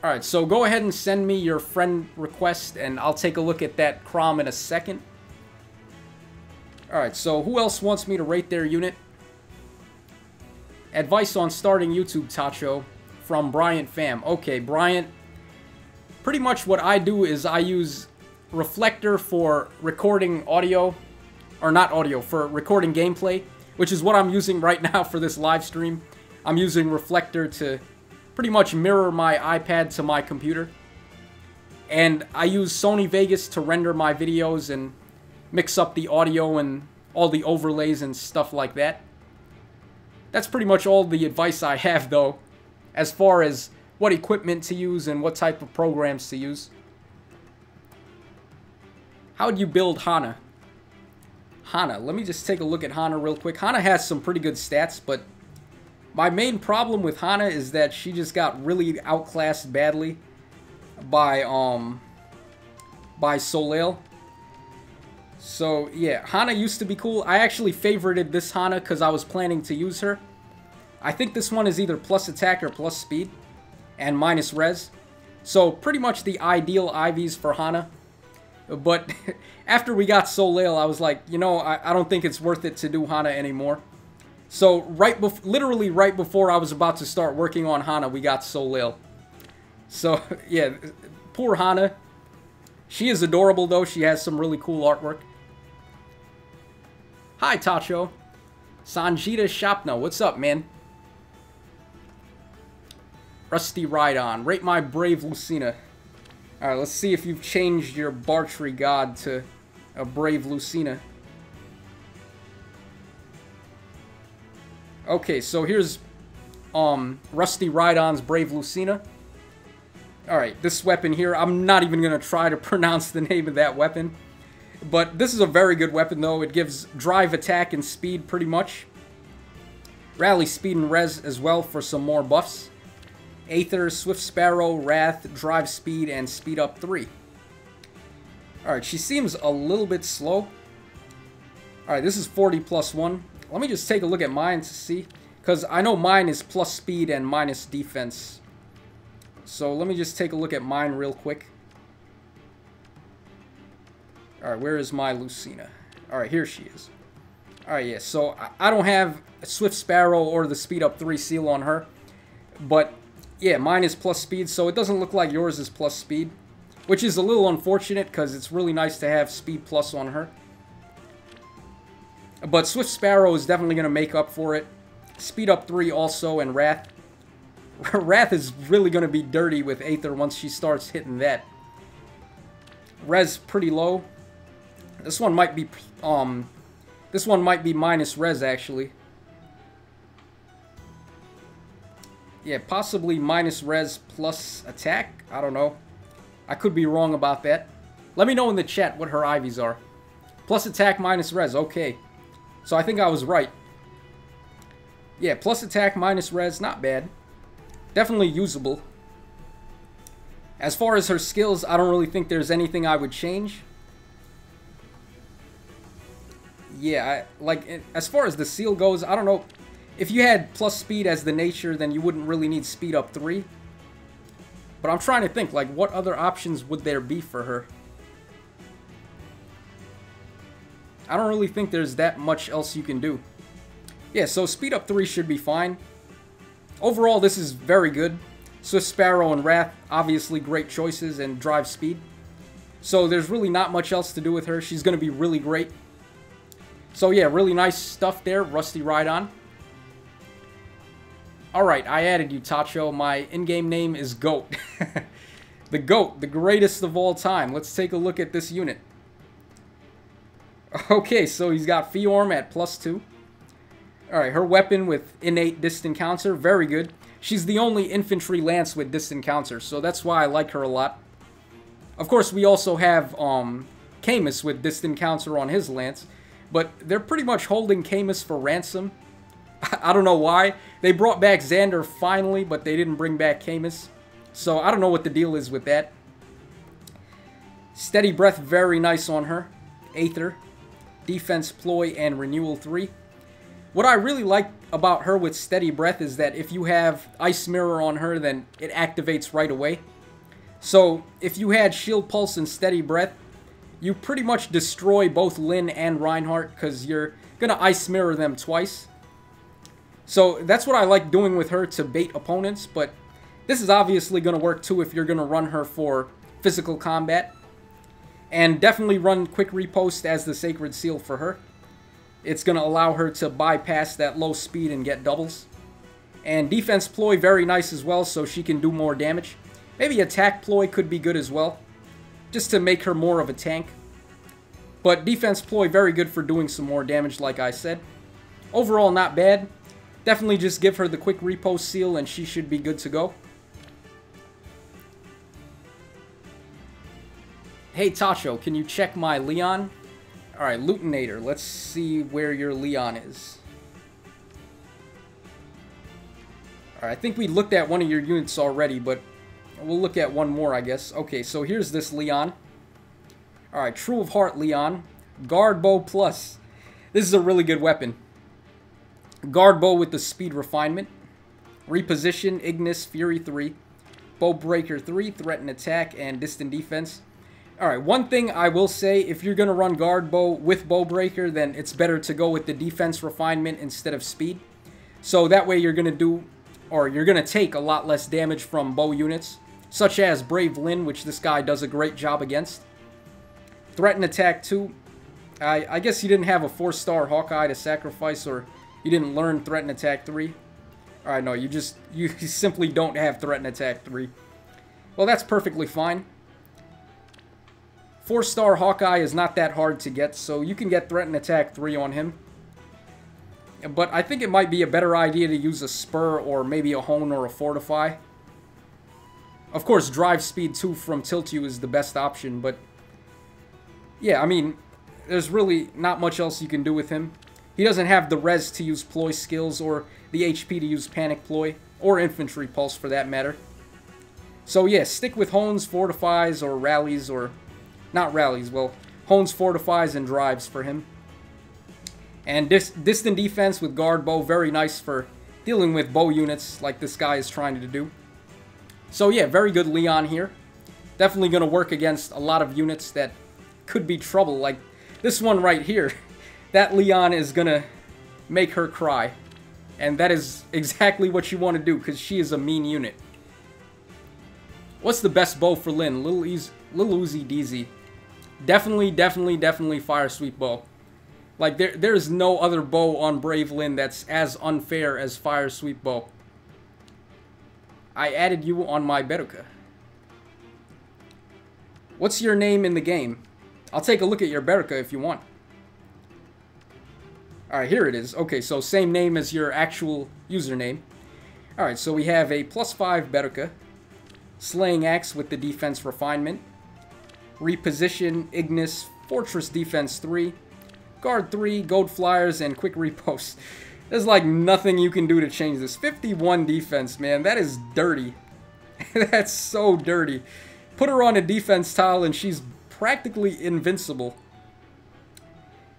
Alright, so go ahead and send me your friend request and I'll take a look at that Crom in a second. Alright, so who else wants me to rate their unit? Advice on starting YouTube, Tacho, from Bryant Fam. Okay, Bryant, pretty much what I do is I use Reflector for recording audio, or not audio, for recording gameplay, which is what I'm using right now for this live stream. I'm using Reflector to pretty much mirror my iPad to my computer. And I use Sony Vegas to render my videos and mix up the audio and all the overlays and stuff like that. That's pretty much all the advice I have, though, as far as what equipment to use and what type of programs to use. How do you build Hana? Hana, let me just take a look at Hana real quick. Hana has some pretty good stats, but my main problem with Hana is that she just got really outclassed badly by Soleil. So, yeah, Hana used to be cool. I actually favorited this Hana because I was planning to use her. I think this one is either plus attack or plus speed and minus res. So, pretty much the ideal IVs for Hana. But after we got Soleil, I was like, you know, I don't think it's worth it to do Hana anymore. So, literally right before I was about to start working on Hana, we got Soleil. So, yeah, poor Hana. She is adorable, though. She has some really cool artwork. Hi, Tacho. Sanjita Shapna, what's up, man? Rusty Ride-On. Rate my Brave Lucina. Alright, let's see if you've changed your Bartry God to a Brave Lucina. Okay, so here's Rusty Ride-On's Brave Lucina. Alright, this weapon here, I'm not even going to try to pronounce the name of that weapon. But this is a very good weapon, though. It gives drive, attack, and speed, pretty much. Rally, speed, and res as well for some more buffs. Aether, Swift Sparrow, Wrath, drive, speed, and speed up 3. Alright, she seems a little bit slow. Alright, this is 40 plus 1. Let me just take a look at mine to see. Because I know mine is plus speed and minus defense. So let me just take a look at mine real quick. Alright, where is my Lucina? Alright, here she is. Alright, yeah, so I don't have a Swift Sparrow or the speed up 3 seal on her. But, yeah, mine is plus speed, so it doesn't look like yours is plus speed. Which is a little unfortunate, because it's really nice to have speed plus on her. But Swift Sparrow is definitely going to make up for it. Speed up 3 also, and Wrath. Wrath is really going to be dirty with Aether once she starts hitting that. Res pretty low. This one might be minus res, actually. Yeah, possibly minus res plus attack. I don't know. I could be wrong about that. Let me know in the chat what her IVs are. Plus attack, minus res. Okay. So I think I was right. Yeah, plus attack, minus res. Not bad. Definitely usable. As far as her skills, I don't really think there's anything I would change. Yeah, as far as the seal goes, I don't know. If you had plus speed as the nature, then you wouldn't really need speed up 3. But I'm trying to think, like, what other options would there be for her? I don't really think there's that much else you can do. Yeah, so speed up 3 should be fine. Overall, this is very good. Swift Sparrow and Wrath, obviously great choices, and drive speed. So there's really not much else to do with her. She's going to be really great. So yeah, really nice stuff there, Rusty Ride-On. Alright, I added you, Tacho. My in-game name is GOAT. The GOAT, the greatest of all time. Let's take a look at this unit. Okay, so he's got Fiorm at +2. Alright, her weapon with innate distant counter, very good. She's the only infantry lance with distant counter, so that's why I like her a lot. Of course, we also have Camus with distant counter on his lance. But they're pretty much holding Camus for ransom. I don't know why. They brought back Xander finally, but they didn't bring back Camus. So I don't know what the deal is with that. Steady Breath, very nice on her. Aether, Defense, Ploy, and Renewal 3. What I really like about her with Steady Breath is that if you have Ice Mirror on her, then it activates right away. So if you had Shield Pulse and Steady Breath, you pretty much destroy both Lyn and Reinhardt because you're going to Ice Mirror them twice. So that's what I like doing with her to bait opponents, but this is obviously going to work too if you're going to run her for physical combat. And definitely run Quick Repost as the Sacred Seal for her. It's going to allow her to bypass that low speed and get doubles. And Defense Ploy, very nice as well, so she can do more damage. Maybe Attack Ploy could be good as well, just to make her more of a tank. But Defense Ploy, very good for doing some more damage, like I said. Overall, not bad. Definitely just give her the Quick Repost seal and she should be good to go. Hey Tacho, can you check my Leon? Alright, Lutinator, let's see where your Leon is. Alright, I think we looked at one of your units already, but we'll look at one more, I guess. Okay, so here's this Leon. Alright, True of Heart Leon. Guard Bow Plus. This is a really good weapon. Guard Bow with the Speed Refinement. Reposition, Ignis, Fury 3. Bow Breaker 3, Threat and Attack, and Distant Defense. Alright, one thing I will say, if you're going to run Guard Bow with Bow Breaker, then it's better to go with the Defense Refinement instead of Speed. So that way you're going to do, or you're going to take a lot less damage from bow units, such as Brave Lyn, which this guy does a great job against. Threat and Attack 2. I guess you didn't have a 4-star Hawkeye to sacrifice, or you didn't learn Threat and Attack 3. Alright, no, you simply don't have Threat and Attack 3. Well, that's perfectly fine. 4-star Hawkeye is not that hard to get, so you can get Threat and Attack 3 on him. But I think it might be a better idea to use a Spur or maybe a Hone or a Fortify. Of course, Drive Speed 2 from Tilt You is the best option, but yeah, I mean, there's really not much else you can do with him. He doesn't have the res to use Ploy skills or the HP to use Panic Ploy, or Infantry Pulse for that matter. So yeah, stick with Hones, Fortifies, or Rallies, or not Rallies, well, Hones, Fortifies, and Drives for him. And Distant Defense with Guard Bow, very nice for dealing with bow units like this guy is trying to do. So yeah, very good Leon here. Definitely going to work against a lot of units that could be trouble, like this one right here. That Leon is going to make her cry. And that is exactly what you want to do, because she is a mean unit. What's the best bow for Lyn? Lil Uzi DZ. Definitely Fire Sweep Bow. Like, there's no other bow on Brave Lyn that's as unfair as Fire Sweep Bow. I added you on my Beruka. What's your name in the game? I'll take a look at your Beruka if you want. Alright, here it is. Okay, so same name as your actual username. Alright, so we have a +5 Beruka. Slaying Axe with the Defense Refinement. Reposition, Ignis, Fortress Defense 3, Guard 3, Gold Flyers, and Quick Repost. There's like nothing you can do to change this. 51 defense, man. That is dirty. That's so dirty. Put her on a defense tile and she's practically invincible.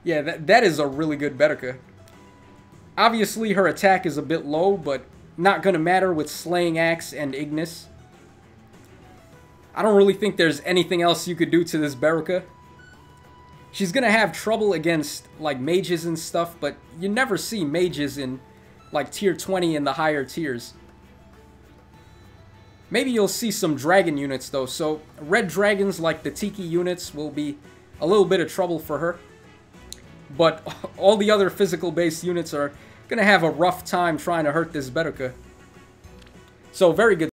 Yeah, that is a really good Beruka. Obviously, her attack is a bit low, but not going to matter with Slaying Axe and Ignis. I don't really think there's anything else you could do to this Beruka. She's going to have trouble against, like, mages and stuff, but you never see mages in, like, tier 20 and the higher tiers. Maybe you'll see some dragon units, though, so red dragons, like the Tiki units, will be a little bit of trouble for her. But all the other physical-based units are going to have a rough time trying to hurt this Beruka. So, very good.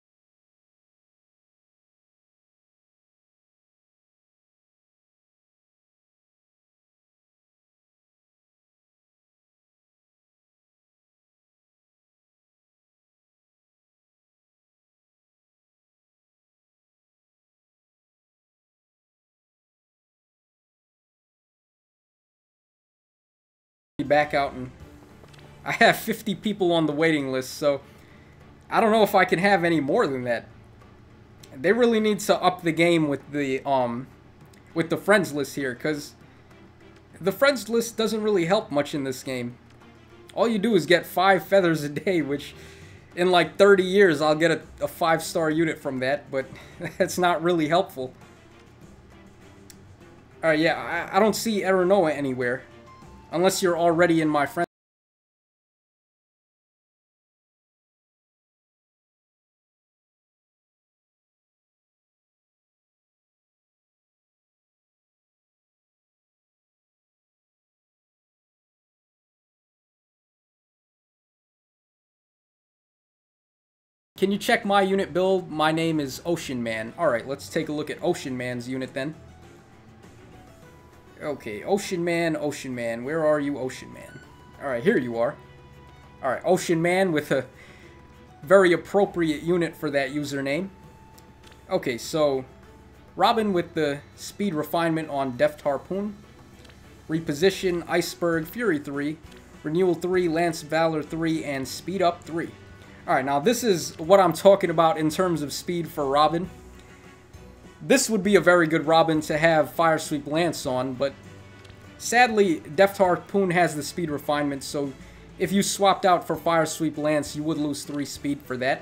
Back out, and I have 50 people on the waiting list, so I don't know if I can have any more than that. They really need to up the game with the friends list here, because the friends list doesn't really help much in this game. All you do is get 5 feathers a day, which in like 30 years I'll get a 5-star unit from that, but that's not really helpful. Alright, yeah, I don't see Aeronoa anywhere. Unless you're already in my friend. Can you check my unit build? My name is Ocean Man. Alright, let's take a look at Ocean Man's unit then. Okay, Ocean Man, where are you, Ocean Man? Alright, here you are. Alright, Ocean Man with a very appropriate unit for that username. Okay, so Robin with the speed refinement on Deft Harpoon. Reposition, Iceberg, Fury 3, Renewal 3, Lance Valor 3, and Speed Up 3. Alright, now this is what I'm talking about in terms of speed for Robin. This would be a very good Robin to have Fire Sweep Lance on, but sadly, Deft Harpoon has the speed refinement, so if you swapped out for Fire Sweep Lance, you would lose 3 speed for that.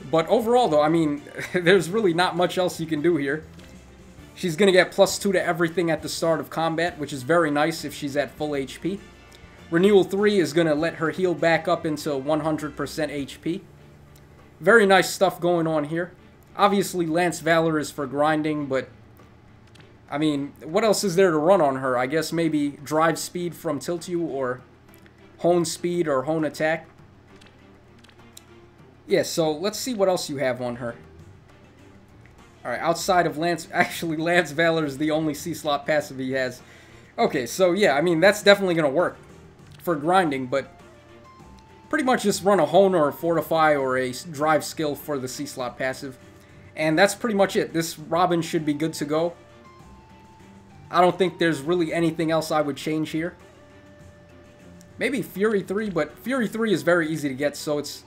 But overall, though, I mean, there's really not much else you can do here. She's going to get +2 to everything at the start of combat, which is very nice if she's at full HP. Renewal 3 is going to let her heal back up into 100% HP. Very nice stuff going on here. Obviously, Lance Valor is for grinding, but I mean, what else is there to run on her? I guess maybe Drive Speed from Tilt You, or Hone Speed or Hone Attack. Yeah, so let's see what else you have on her. Alright, outside of Lance... Actually, Lance Valor is the only C-slot passive he has. Okay, so yeah, I mean, that's definitely going to work for grinding, but pretty much just run a Hone or a Fortify or a Drive skill for the C-slot passive. And that's pretty much it. This Robin should be good to go. I don't think there's really anything else I would change here. Maybe Fury 3, but Fury 3 is very easy to get, so it's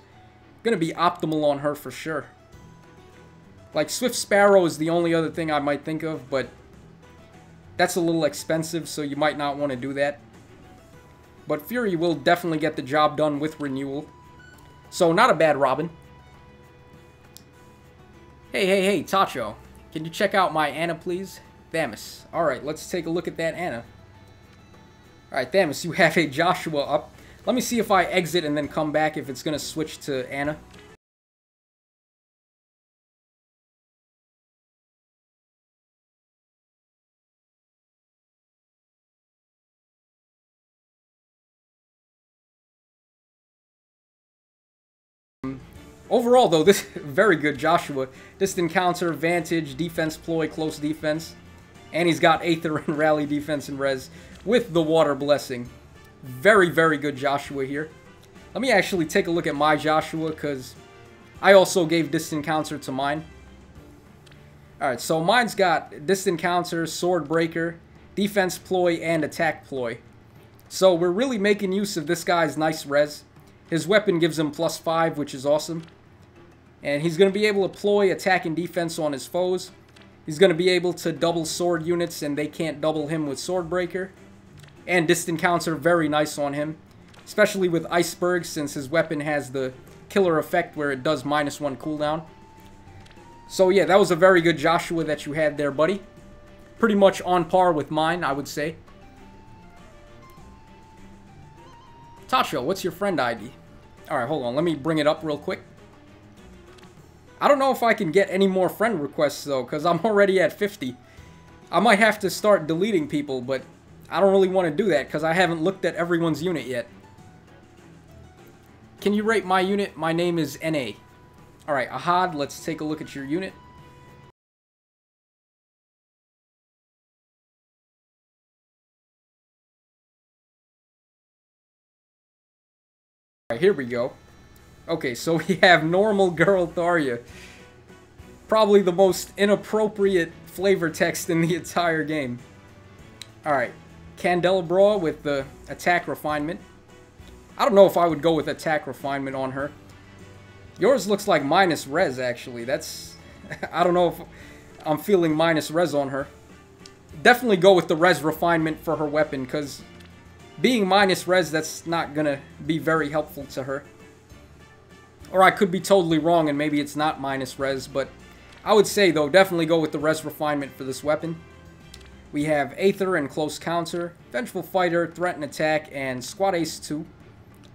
going to be optimal on her for sure. Like, Swift Sparrow is the only other thing I might think of, but that's a little expensive, so you might not want to do that. But Fury will definitely get the job done with Renewal. So, not a bad Robin. Hey, Tacho. Can you check out my Anna, please? Thamus. Alright, let's take a look at that Anna. Alright, Thamus, you have a Joshua up. Let me see if I exit and then come back if it's going to switch to Anna. Overall, though, this very good Joshua. Distant counter, vantage, defense ploy, close defense. And he's got Aether and Rally defense and res with the Water Blessing. Very, very good Joshua here. Let me actually take a look at my Joshua, because I also gave distant counter to mine. Alright, so mine's got distant counter, sword breaker, defense ploy, and attack ploy. So we're really making use of this guy's nice res. His weapon gives him +5, which is awesome. And he's going to be able to ploy attack and defense on his foes. He's going to be able to double sword units, and they can't double him with sword breaker. And distant counter, very nice on him. Especially with Iceberg, since his weapon has the killer effect where it does -1 cooldown. So yeah, that was a very good Joshua that you had there, buddy. Pretty much on par with mine, I would say. Tacho, what's your friend ID? Alright, hold on, let me bring it up real quick. I don't know if I can get any more friend requests, though, because I'm already at 50. I might have to start deleting people, but I don't really want to do that, because I haven't looked at everyone's unit yet. Can you rate my unit? My name is NA. Alright, Ahad, let's take a look at your unit. Alright, here we go. Okay, so we have normal girl Tharia. Probably the most inappropriate flavor text in the entire game. Alright. Candelabra with the attack refinement. I don't know if I would go with attack refinement on her. Yours looks like minus res, actually. That's... I don't know if I'm feeling minus res on her. Definitely go with the res refinement for her weapon, because being minus res, that's not going to be very helpful to her. Or I could be totally wrong, and maybe it's not minus res, but I would say, though, definitely go with the res refinement for this weapon. We have Aether and Close Counter, Vengeful Fighter, Threat and Attack, and Squad Ace 2.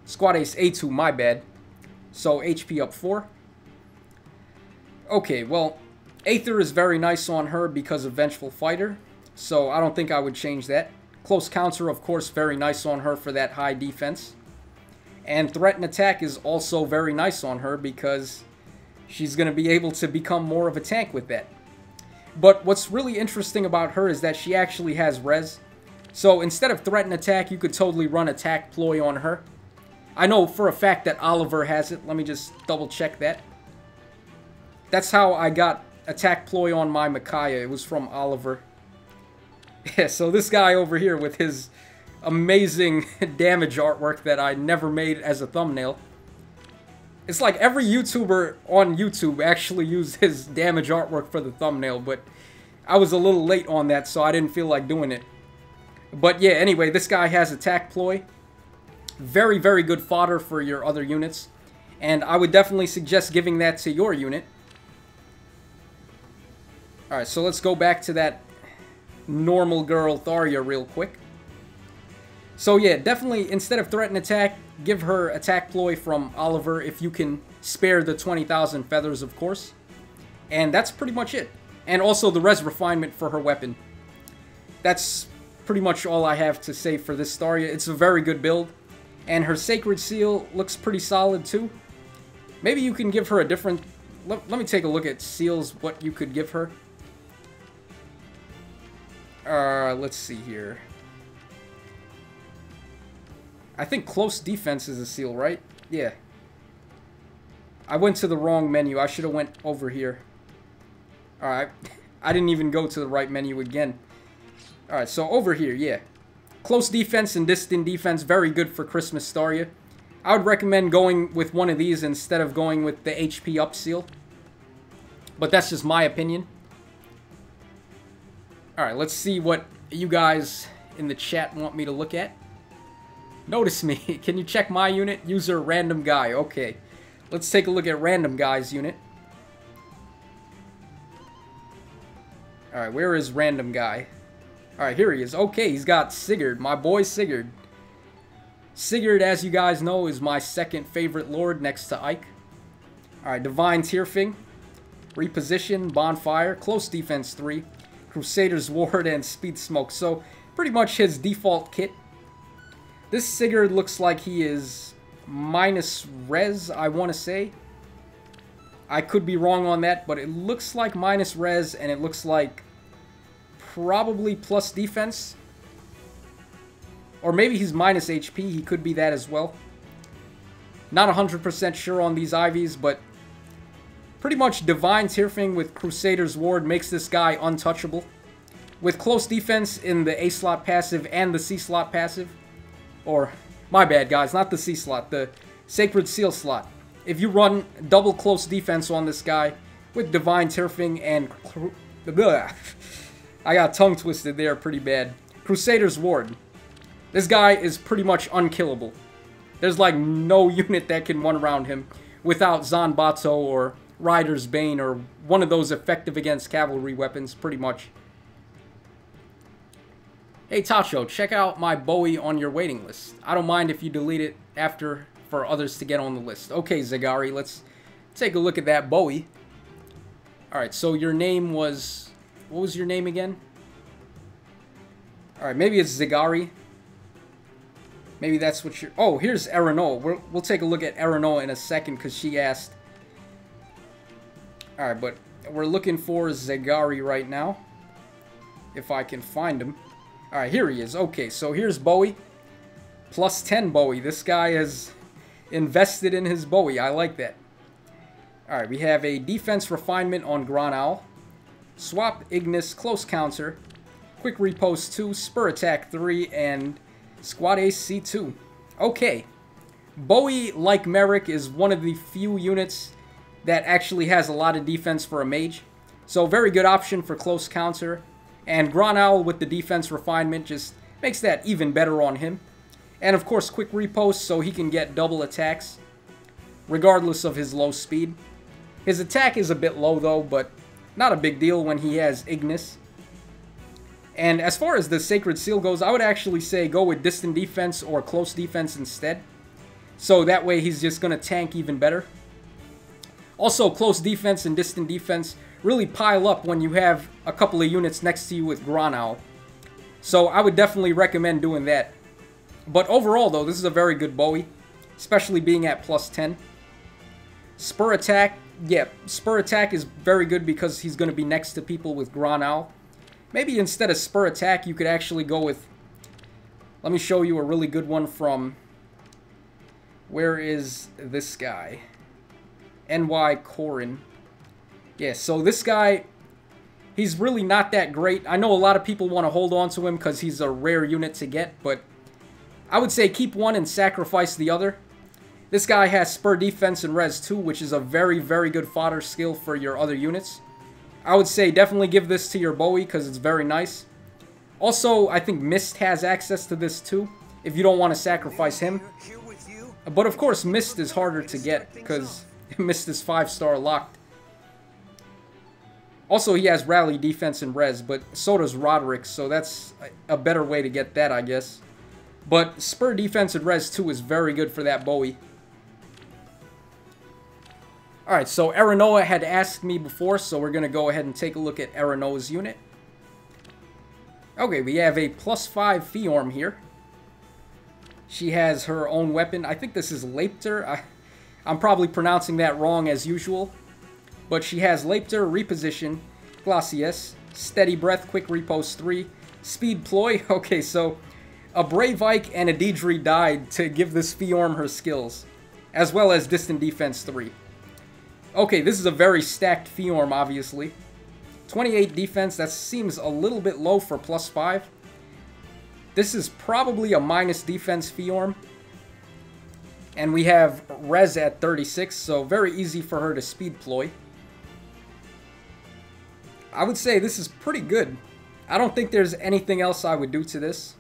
Squad Ace A2, my bad. So, HP up 4. Okay, well, Aether is very nice on her because of Vengeful Fighter, so I don't think I would change that. Close Counter, of course, very nice on her for that high defense. And Threat and Attack is also very nice on her because she's going to be able to become more of a tank with that. But what's really interesting about her is that she actually has res. So instead of Threat and Attack, you could totally run Attack Ploy on her. I know for a fact that Oliver has it. Let me just double check that. That's how I got Attack Ploy on my Micaiah. It was from Oliver. Yeah, so this guy over here with his amazing damage artwork that I never made as a thumbnail. It's like every YouTuber on YouTube actually used his damage artwork for the thumbnail, but I was a little late on that, so I didn't feel like doing it. But yeah, anyway, this guy has Attack Ploy. Very, very good fodder for your other units. And I would definitely suggest giving that to your unit. Alright, so let's go back to that normal girl Tharia real quick. So yeah, definitely, instead of Threat and Attack, give her Attack Ploy from Oliver if you can spare the 20,000 feathers, of course. And that's pretty much it. And also the res refinement for her weapon. That's pretty much all I have to say for this Tharia. It's a very good build. And her Sacred Seal looks pretty solid too. Maybe you can give her a different... Let me take a look at seals, what you could give her. Let's see here. I think Close Defense is a seal, right? Yeah. I went to the wrong menu. I should have went over here. Alright. I didn't even go to the right menu again. Alright, so over here, yeah. Close Defense and Distant Defense, very good for Christmas Tharia. I would recommend going with one of these instead of going with the HP up seal. But that's just my opinion. Alright, let's see what you guys in the chat want me to look at. Notice me. Can you check my unit? User Random Guy. Okay. Let's take a look at Random Guy's unit. Alright, where is Random Guy? Alright, here he is. Okay, he's got Sigurd. My boy Sigurd. Sigurd, as you guys know, is my second favorite lord next to Ike. Alright, Divine Tearfing. Reposition, Bonfire, Close Defense 3, Crusader's Ward, and Speed Smoke. So, pretty much his default kit. This Sigurd looks like he is minus res, I want to say. I could be wrong on that, but it looks like minus res, and it looks like probably plus defense. Or maybe he's minus HP, he could be that as well. Not 100% sure on these IVs, but pretty much Divine Tearfing with Crusader's Ward makes this guy untouchable. With Close Defense in the A slot passive and the C slot passive. Or, my bad guys, not the C slot, the Sacred Seal slot. If you run double Close Defense on this guy with Divine Tearfing and... I got tongue twisted there pretty bad. Crusader's Ward. This guy is pretty much unkillable. There's like no unit that can run around him without Zanbato or Rider's Bane or one of those effective against cavalry weapons, pretty much. Hey Tacho, check out my Bowie on your waiting list. I don't mind if you delete it after for others to get on the list. Okay, Zagari, let's take a look at that Bowie. Alright, so your name was... What was your name again? Alright, maybe it's Zagari. Maybe that's what you're... Oh, here's Erano. We'll take a look at Erano in a second because she asked. Alright, but we're looking for Zagari right now. If I can find him. Alright, here he is. Okay, so here's Bowie. Plus 10 Bowie. This guy is invested in his Bowie. I like that. Alright, we have a defense refinement on Grand Owl. Swap Ignis Close Counter. Quick Riposte 2, Spur Attack 3, and Squad Ace C2. Okay. Bowie, like Merrick, is one of the few units that actually has a lot of defense for a mage. So very good option for close counter. And Gronowl with the defense refinement just makes that even better on him. And of course Quick Riposte so he can get double attacks regardless of his low speed. His attack is a bit low though, but not a big deal when he has Ignis. And as far as the Sacred Seal goes, I would actually say go with distant defense or close defense instead. So that way he's just going to tank even better. Also, close defense and distant defense really pile up when you have a couple of units next to you with Gronowl. So I would definitely recommend doing that. But overall though, this is a very good Bowie, especially being at plus 10. Spur Attack, yeah, Spur Attack is very good because he's going to be next to people with Gronowl. Maybe instead of Spur Attack, you could actually go with... Let me show you a really good one from... Where is this guy? NY Corin. Yeah, so this guy, he's really not that great. I know a lot of people want to hold on to him because he's a rare unit to get, but I would say keep one and sacrifice the other. This guy has Spur Defense and Res 2, which is a very, very good fodder skill for your other units. I would say definitely give this to your Bowie because it's very nice. Also, I think Mist has access to this too, if you don't want to sacrifice him. But of course, Mist is harder to get because Mist is 5-star locked. Also, he has Rally Defense and Res, but so does Roderick, so that's a better way to get that, I guess. But Spur Defense and Res 2 is very good for that Bowie. Alright, so Aranoa had asked me before, so we're going to go ahead and take a look at Aranoa's unit. Okay, we have a +5 Fiorm here. She has her own weapon. I think this is Lapter. I'm probably pronouncing that wrong as usual. But she has Lapter, Reposition, Glacius, Steady Breath, Quick Riposte 3, Speed Ploy. Okay, so a Brave Ike and a Deidre died to give this Fiorm her skills, as well as Distant Defense 3. Okay, this is a very stacked Fiorm, obviously. 28 defense, that seems a little bit low for +5. This is probably a minus defense Fiorm. And we have Res at 36, so very easy for her to speed ploy. I would say this is pretty good. I don't think there's anything else I would do to this.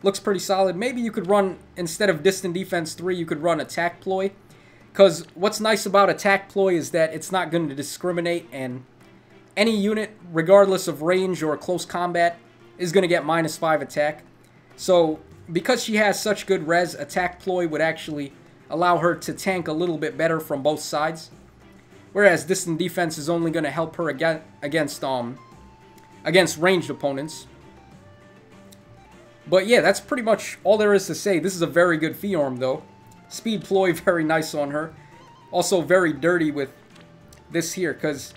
Looks pretty solid. Maybe you could run, instead of Distant Defense 3, you could run Attack Ploy. Because what's nice about Attack Ploy is that it's not going to discriminate, and any unit, regardless of range or close combat, is going to get -5 attack. So, because she has such good res, Attack Ploy would actually allow her to tank a little bit better from both sides. Whereas Distant Defense is only going to help her against ranged opponents. But yeah, that's pretty much all there is to say. This is a very good Fiorm, though. Speed Ploy, very nice on her. Also very dirty with this here, because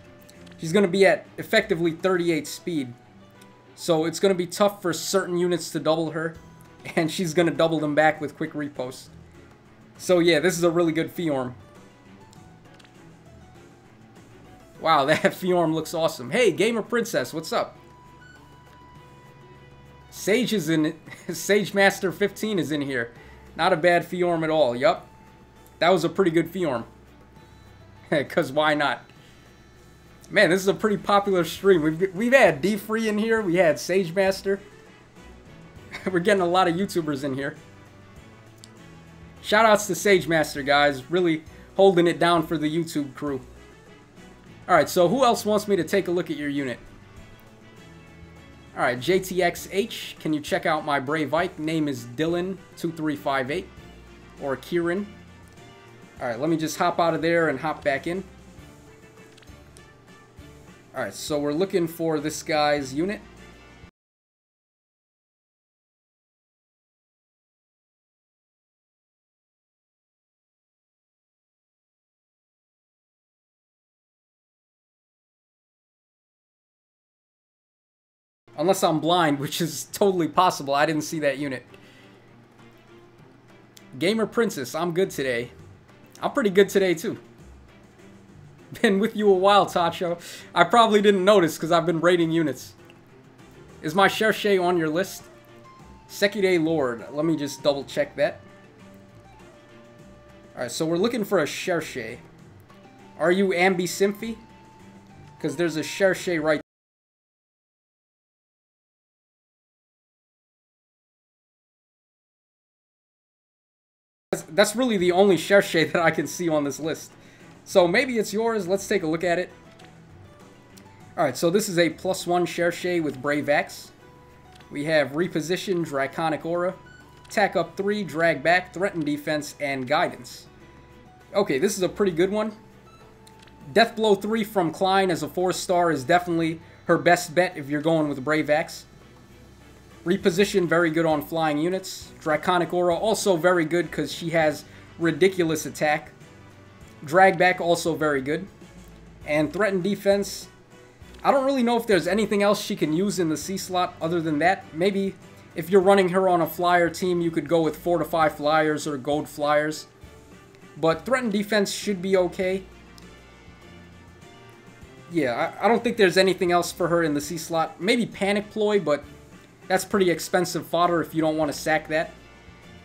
she's going to be at effectively 38 speed. So it's going to be tough for certain units to double her, and she's going to double them back with Quick Riposte. So yeah, this is a really good Fiorm. Wow, that Fiorm looks awesome. Hey, Gamer Princess, what's up? Sage is in it. Sage Master 15 is in here. Not a bad Fiorm at all. Yup. That was a pretty good Fiorm. Because why not? Man, this is a pretty popular stream. We've had D-Free in here. We had Sage Master. We're getting a lot of YouTubers in here. Shoutouts to Sage Master, guys. Really holding it down for the YouTube crew. Alright, so who else wants me to take a look at your unit? Alright, JTXH, can you check out my Brave Ike? Name is Dylan2358. Or Kieran. Alright, let me just hop out of there and hop back in. Alright, so we're looking for this guy's unit. Unless I'm blind, which is totally possible. I didn't see that unit. Gamer Princess, I'm good today. I'm pretty good today, too. Been with you a while, Tacho. I probably didn't notice because I've been raiding units. Is my Cherche on your list? Sekide Lord. Let me just double check that. Alright, so we're looking for a Cherche. Are you Ambi-Symphy? Because there's a Cherche right there. That's really the only Cherche that I can see on this list. So maybe it's yours. Let's take a look at it. Alright, so this is a +1 Cherche with Brave Axe. We have Reposition, Draconic Aura, Attack up 3, Drag back, Threaten defense, and Guidance. Okay, this is a pretty good one. Death Blow 3 from Klein as a 4-star is definitely her best bet if you're going with Brave Axe. Reposition, very good on flying units. Draconic Aura, also very good because she has ridiculous attack. Drag back, also very good. And Threaten defense, I don't really know if there's anything else she can use in the C slot other than that. Maybe if you're running her on a flyer team, you could go with 4 to 5 flyers or gold flyers. But Threaten defense should be okay. Yeah, I don't think there's anything else for her in the C slot. Maybe Panic Ploy, but that's pretty expensive fodder if you don't want to sack that.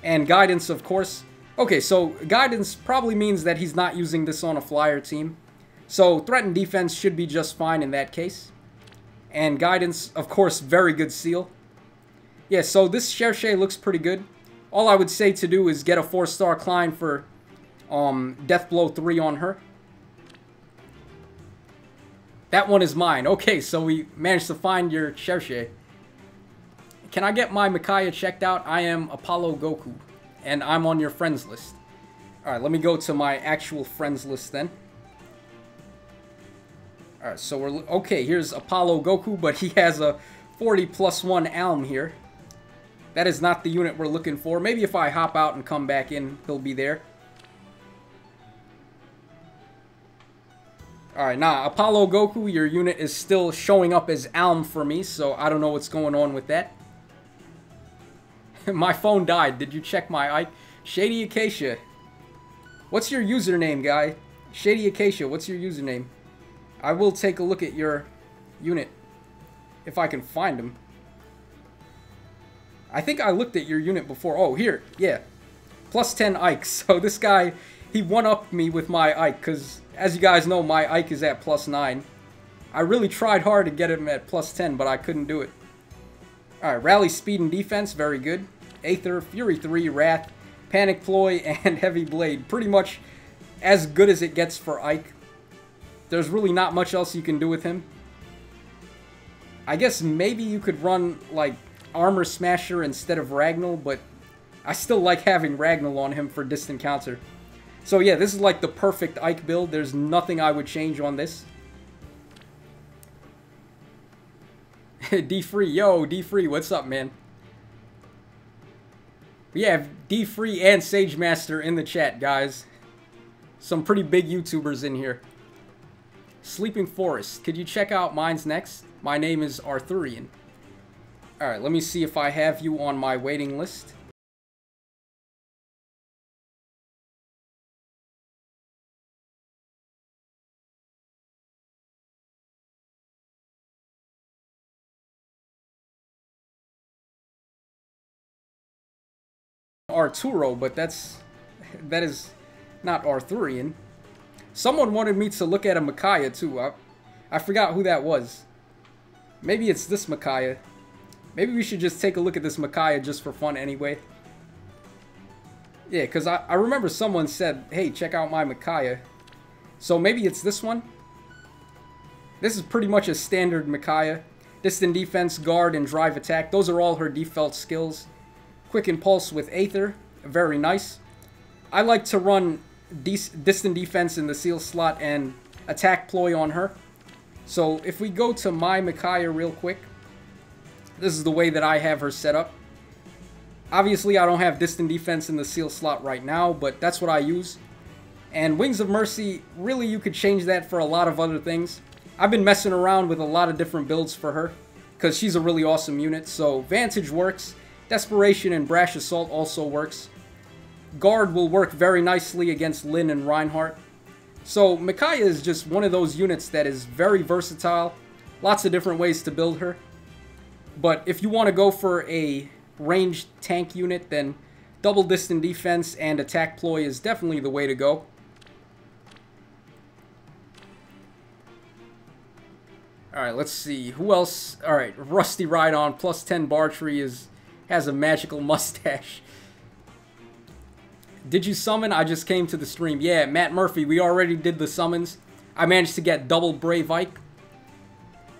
And Guidance, of course. Okay, so Guidance probably means that he's not using this on a flyer team. So Threaten defense should be just fine in that case. And Guidance, of course, very good seal. Yeah, so this Cherche looks pretty good. All I would say to do is get a 4-star Klein for Death Blow 3 on her. That one is mine. Okay, so we managed to find your Cherche. Can I get my Micaiah checked out? I am Apollo Goku, and I'm on your friends list. Alright, let me go to my actual friends list then. Alright, so we're... Okay, here's Apollo Goku, but he has a 40+1 Alm here. That is not the unit we're looking for. Maybe if I hop out and come back in, he'll be there. Alright, nah, Apollo Goku, your unit is still showing up as Alm for me, so I don't know what's going on with that. My phone died. Did you check my Ike? Shady Acacia. What's your username, guy? Shady Acacia, what's your username? I will take a look at your unit, if I can find him. I think I looked at your unit before. Oh, here, yeah. +10 Ike. So this guy, he one-upped me with my Ike, because as you guys know, my Ike is at +9. I really tried hard to get him at +10, but I couldn't do it. Alright, Rally Speed and Defense, very good. Aether, Fury 3, Wrath, Panic Ploy, and Heavy Blade. Pretty much as good as it gets for Ike. There's really not much else you can do with him. I guess maybe you could run, like, Armor Smasher instead of Ragnall, but I still like having Ragnall on him for distant counter. So yeah, this is like the perfect Ike build. There's nothing I would change on this. D-Free, yo, D-Free, what's up, man? We have D-Free and Sagemaster in the chat, guys. Some pretty big YouTubers in here. Sleeping Forest, could you check out mine's next? My name is Arthurian. Alright, let me see if I have you on my waiting list. Arturo, but that is not Arthurian. Someone wanted me to look at a Micaiah too. I forgot who that was. Maybe it's this Micaiah. Maybe we should just take a look at this Micaiah just for fun anyway. Yeah, because I remember someone said, hey, check out my Micaiah. So maybe it's this one. This is pretty much a standard Micaiah. Distant defense, guard, and drive attack. Those are all her default skills. Quick Impulse with Aether. Very nice. I like to run distant defense in the seal slot and attack ploy on her. So if we go to my Micaiah real quick, this is the way that I have her set up. Obviously I don't have distant defense in the seal slot right now, but that's what I use. And Wings of Mercy, really you could change that for a lot of other things. I've been messing around with a lot of different builds for her, because she's a really awesome unit. So Vantage works, Desperation and Brash Assault also works. Guard will work very nicely against Lyn and Reinhardt. So Micaiah is just one of those units that is very versatile. Lots of different ways to build her. But if you want to go for a ranged tank unit, then double distant defense and attack ploy is definitely the way to go. Alright, let's see. Who else? Alright, Rusty Rhydon, plus 10 Bartree has a magical mustache. Did you summon? I just came to the stream. Yeah, Matt Murphy, we already did the summons. I managed to get double Brave Ike.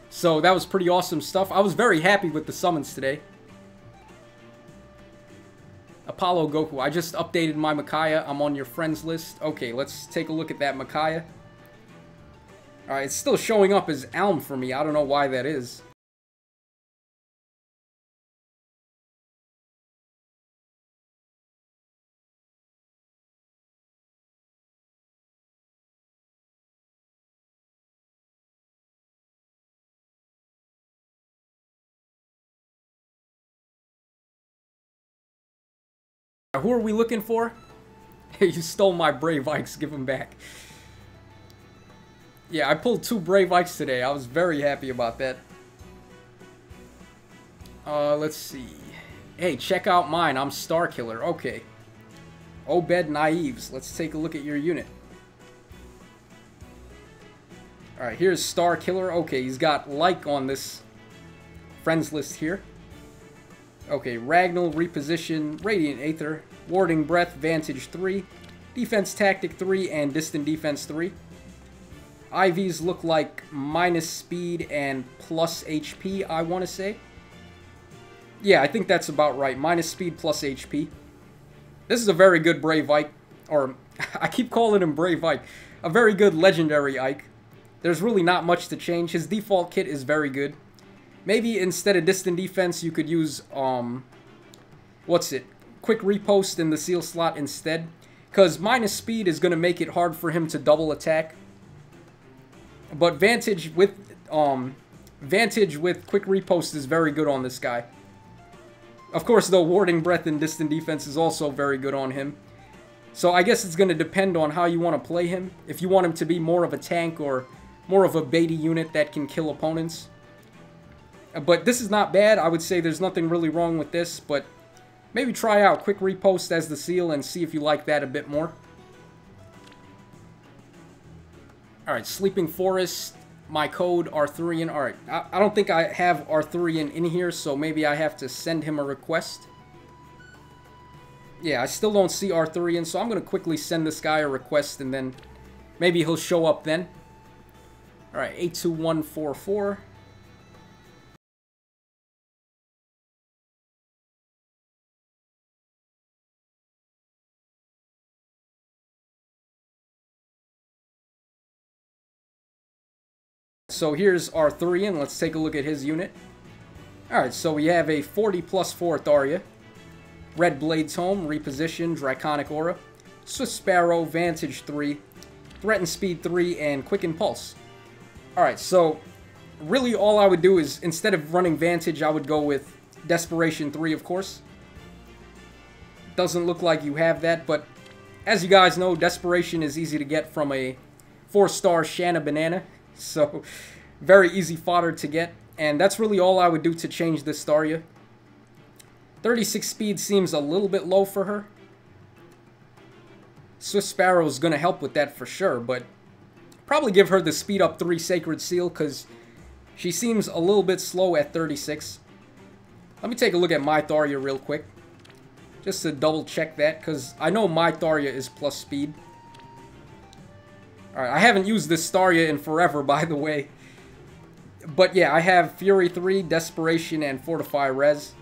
So that was pretty awesome stuff. I was very happy with the summons today. Apollo Goku, I just updated my Micaiah. I'm on your friends list. Okay, let's take a look at that Micaiah. Alright, it's still showing up as Elm for me. I don't know why that is. Who are we looking for? You stole my Brave Ikes. Give them back. Yeah, I pulled 2 Brave Ikes today. I was very happy about that. Let's see. Hey, check out mine. I'm Star Killer. Okay. Obed Naives. Let's take a look at your unit. Alright, here's Star Killer. Okay, he's got like on this friends list here. Okay, Ragnall, Reposition, Radiant Aether, Warding Breath, Vantage 3, Defense Tactic 3, and Distant Defense 3. IVs look like minus speed and plus HP, I want to say. Yeah, I think that's about right. Minus speed plus HP. This is a very good Brave Ike. Or, I keep calling him Brave Ike. A very good Legendary Ike. There's really not much to change. His default kit is very good. Maybe instead of Distant Defense, you could use, what's it? Quick Repost in the seal slot instead. Because minus speed is going to make it hard for him to double attack. But Vantage with Quick Repost is very good on this guy. Of course, though, Warding Breath and Distant Defense is also very good on him. So I guess it's going to depend on how you want to play him. If you want him to be more of a tank or more of a baity unit that can kill opponents. But this is not bad. I would say there's nothing really wrong with this, but maybe try out Quick Repost as the seal and see if you like that a bit more. Alright, Sleeping Forest, my code, Arthurian. Alright, I don't think I have Arthurian in here, so maybe I have to send him a request. Yeah, I still don't see Arthurian, so I'm going to quickly send this guy a request, and then maybe he'll show up then. Alright, 82144. So here's Arthurian. Let's take a look at his unit. Alright, so we have a 40 plus 4 Tharia. Red Blades Home, Reposition, Draconic Aura, Swift Sparrow, Vantage 3, Threaten Speed 3, and Quick Impulse. Alright, so really all I would do is, instead of running Vantage, I would go with Desperation 3, of course. Doesn't look like you have that, but as you guys know, Desperation is easy to get from a 4-star Shanna Banana. So, very easy fodder to get. And that's really all I would do to change this Tharia. 36 speed seems a little bit low for her. Swift Sparrow is going to help with that for sure, but probably give her the speed up 3 Sacred Seal because she seems a little bit slow at 36. Let me take a look at my Tharia real quick. Just to double check that, because I know my Tharia is plus speed. Alright, I haven't used this Tharia in forever, by the way. But yeah, I have Fury 3, Desperation, and Fortify Res.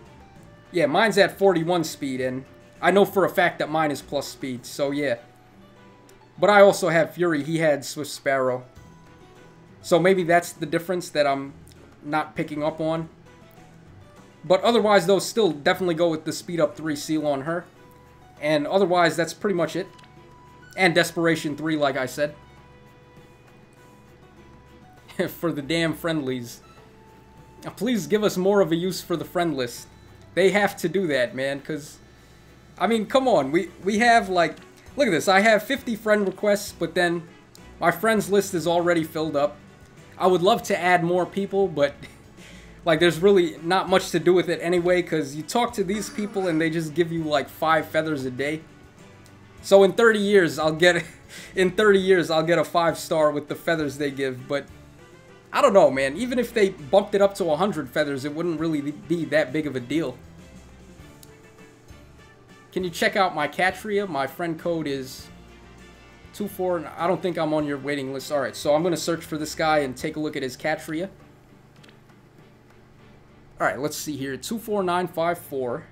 Yeah, mine's at 41 speed, and I know for a fact that mine is plus speed, so yeah. But I also have Fury, he had Swift Sparrow. So maybe that's the difference that I'm not picking up on. But otherwise, though, still definitely go with the speed up 3 seal on her. And otherwise, that's pretty much it. And Desperation 3, like I said. For the damn friendlies. Please give us more of a use for the friend list. They have to do that, man, because, I mean, come on. We have, like, look at this. I have 50 friend requests, but then my friends list is already filled up. I would love to add more people, but, Like, there's really not much to do with it anyway, because you talk to these people and they just give you like 5 feathers a day. So in 30 years, I'll get a 5-star with the feathers they give, but I don't know, man. Even if they bumped it up to 100 feathers, it wouldn't really be that big of a deal. Can you check out my Catria? My friend code is 24. I don't think I'm on your waiting list. Alright, so I'm going to search for this guy and take a look at his Catria. Alright, let's see here. 24954.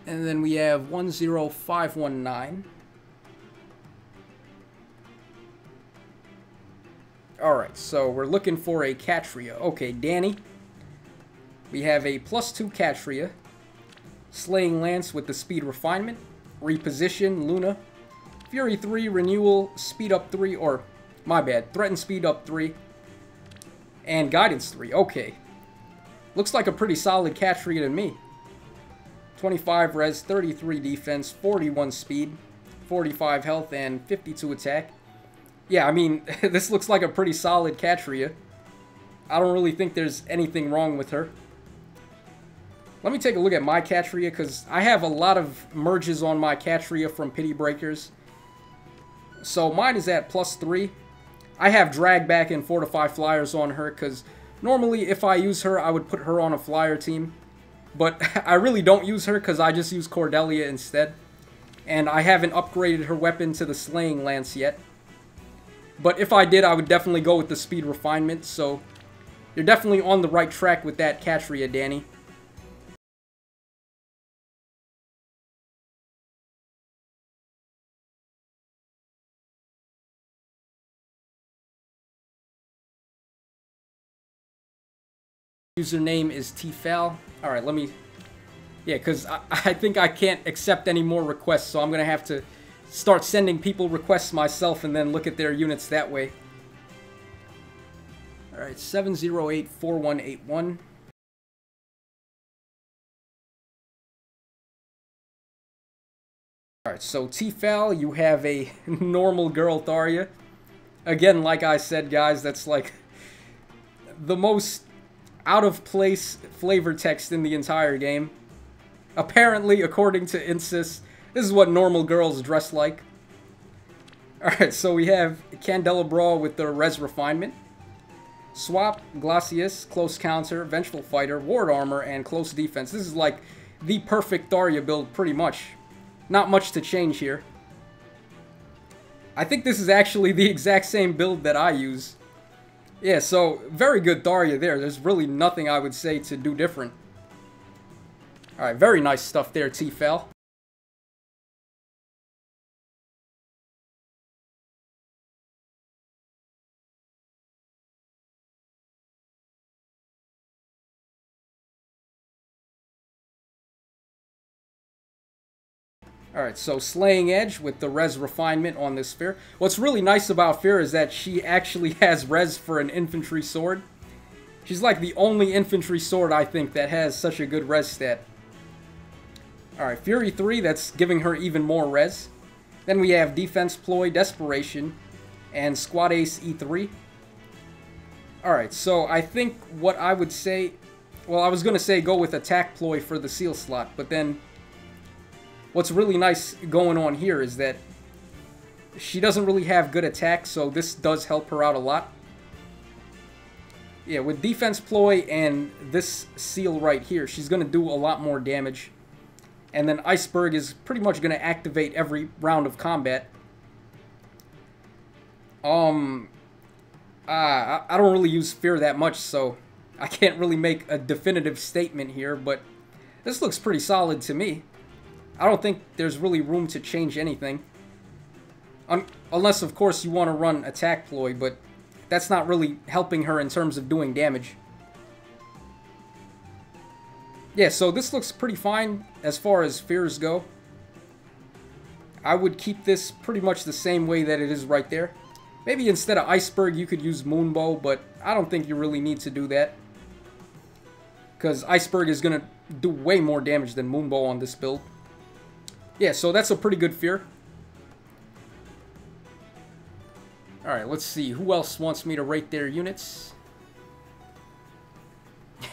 And then we have 10519. Alright, so we're looking for a Catria. Okay, Danny. We have a +2 Catria. Slaying Lance with the speed refinement. Reposition, Luna. Fury 3, renewal, speed up 3, or, my bad, threaten speed up 3. And guidance 3, okay. Looks like a pretty solid Catria to me. 25 res, 33 defense, 41 speed, 45 health, and 52 attack. Yeah, I mean, this looks like a pretty solid Catria. I don't really think there's anything wrong with her. Let me take a look at my Catria, because I have a lot of merges on my Catria from Pity Breakers. So mine is at +3. I have drag back and fortify flyers on her, because normally if I use her, I would put her on a flyer team. But I really don't use her because I just use Cordelia instead. And I haven't upgraded her weapon to the Slaying Lance yet. But if I did, I would definitely go with the speed refinement. So you're definitely on the right track with that Catria, Danny. Username is Tfal. Alright, let me... Yeah, because I think I can't accept any more requests, so I'm going to have to start sending people requests myself and then look at their units that way. Alright, 7084181. Alright, so Tfal, you have a normal girl Tharya. Again, like I said, guys, that's like the most out-of-place flavor text in the entire game. Apparently, according to Insys, this is what normal girls dress like. Alright, so we have Candelabra with the Res Refinement. Swap, Glacius, Close Counter, Vengeful Fighter, Ward Armor, and Close Defense. This is like the perfect Tharya build, pretty much. Not much to change here. I think this is actually the exact same build that I use. Yeah, so very good Tharya there. There's really nothing I would say to do different. Alright, very nice stuff there, Tfal. Alright, so Slaying Edge with the Res Refinement on this Fear. What's really nice about Fear is that she actually has Res for an infantry sword. She's like the only infantry sword, I think, that has such a good Res stat. Alright, Fury 3, that's giving her even more Res. Then we have Defense Ploy, Desperation, and Squad Ace E3. Alright, so I think what I would say... Well, I was going to say go with Attack Ploy for the Seal slot, but then... What's really nice going on here is that she doesn't really have good attack, so this does help her out a lot. Yeah, with Defense Ploy and this seal right here, she's going to do a lot more damage. And then Iceberg is pretty much going to activate every round of combat. I don't really use Fear that much, so I can't really make a definitive statement here, but this looks pretty solid to me. I don't think there's really room to change anything. Unless, of course, you want to run Attack Ploy, but that's not really helping her in terms of doing damage. Yeah, so this looks pretty fine as far as Fears go. I would keep this pretty much the same way that it is right there. Maybe instead of Iceberg, you could use Moonbow, but I don't think you really need to do that. Because Iceberg is going to do way more damage than Moonbow on this build. Yeah, so that's a pretty good Fear. Alright, let's see. Who else wants me to rate their units?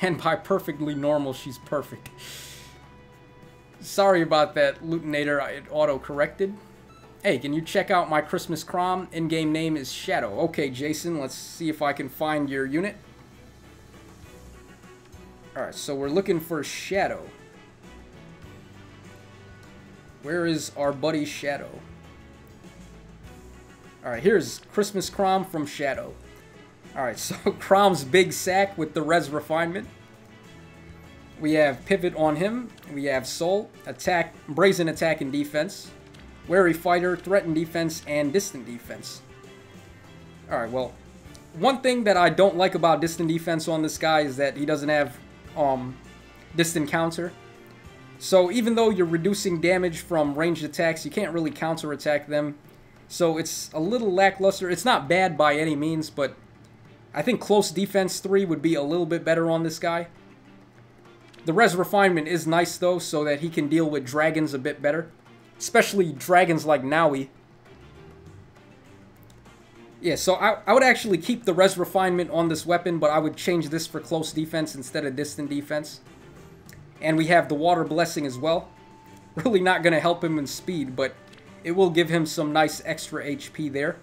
And by perfectly normal, she's perfect. Sorry about that, Lutinator. It auto-corrected. Hey, can you check out my Christmas Crom? In-game name is Shadow. Okay, Jason, let's see if I can find your unit. Alright, so we're looking for Shadow. Where is our buddy Shadow? Alright, here's Christmas Crom from Shadow. Alright, so Crom's big sack with the res refinement. We have pivot on him. We have soul, attack, brazen attack and defense. Wary fighter, threaten defense, and distant defense. Alright, well, one thing that I don't like about distant defense on this guy is that he doesn't have distant counter. So even though you're reducing damage from ranged attacks, you can't really counter attack them. So it's a little lackluster. It's not bad by any means, but I think close defense 3 would be a little bit better on this guy. The res refinement is nice though, so that he can deal with dragons a bit better. Especially dragons like Naui. Yeah, so I would actually keep the res refinement on this weapon, but I would change this for close defense instead of distant defense. And we have the water blessing as well. Really not going to help him in speed, but it will give him some nice extra HP there.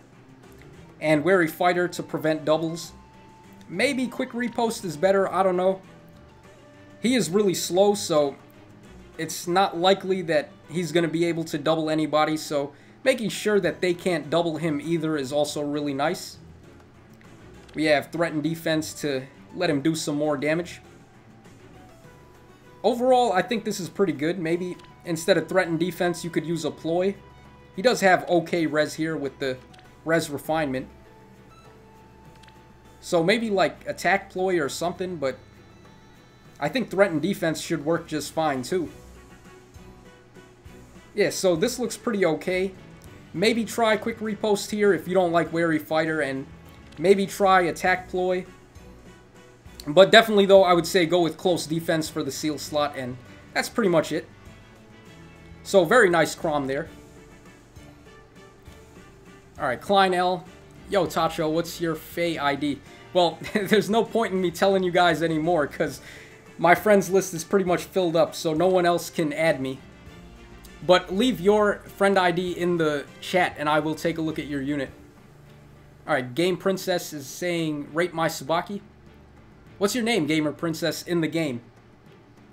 And wary fighter to prevent doubles. Maybe quick repost is better, I don't know. He is really slow, so it's not likely that he's going to be able to double anybody, so making sure that they can't double him either is also really nice. We have threaten defense to let him do some more damage. Overall, I think this is pretty good. Maybe instead of threaten defense, you could use a ploy. He does have okay res here with the res refinement. So maybe like attack ploy or something, but I think threaten defense should work just fine too. Yeah, so this looks pretty okay. Maybe try quick repost here if you don't like wary fighter, and maybe try attack ploy. But definitely though, I would say go with close defense for the seal slot, and that's pretty much it. So very nice Crom there. Alright, Klein L. Yo, Tacho, what's your Fae ID? Well, there's no point in me telling you guys anymore, because my friends list is pretty much filled up, so no one else can add me. But leave your friend ID in the chat, and I will take a look at your unit. Alright, Game Princess is saying, rate my Tsubaki. What's your name, Gamer Princess, in the game?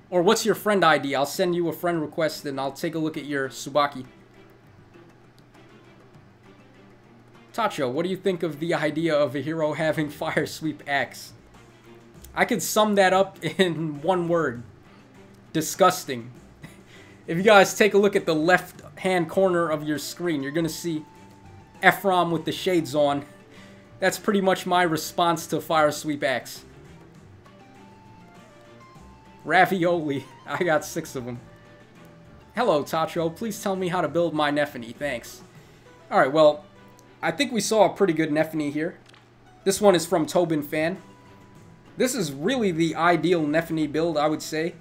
Or what's your friend ID? I'll send you a friend request, and I'll take a look at your Tsubaki. Tacho, what do you think of the idea of a hero having Fire Sweep Axe? I could sum that up in one word. Disgusting. If you guys take a look at the left-hand corner of your screen, you're going to see Ephraim with the shades on. That's pretty much my response to Fire Sweep Axe. Ravioli. I got 6 of them. Hello, Tacho. Please tell me how to build my Nephany. Thanks. Alright, well, I think we saw a pretty good Nephany here. This one is from Tobin Fan. This is really the ideal Nephany build, I would say.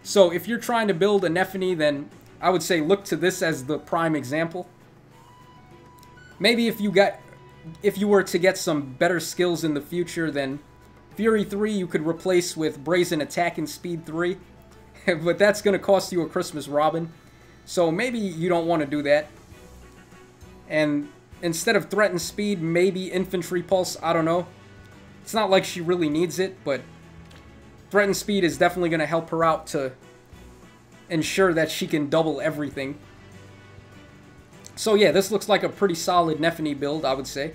So if you're trying to build a Nephany, then I would say look to this as the prime example. Maybe if you were to get some better skills in the future, then Fury 3 you could replace with Brazen Attack and Speed 3. But that's going to cost you a Christmas Robin. So maybe you don't want to do that. And instead of Threaten Speed, maybe Infantry Pulse, I don't know. It's not like she really needs it, but Threaten Speed is definitely going to help her out to ensure that she can double everything. So yeah, this looks like a pretty solid Nephany build, I would say.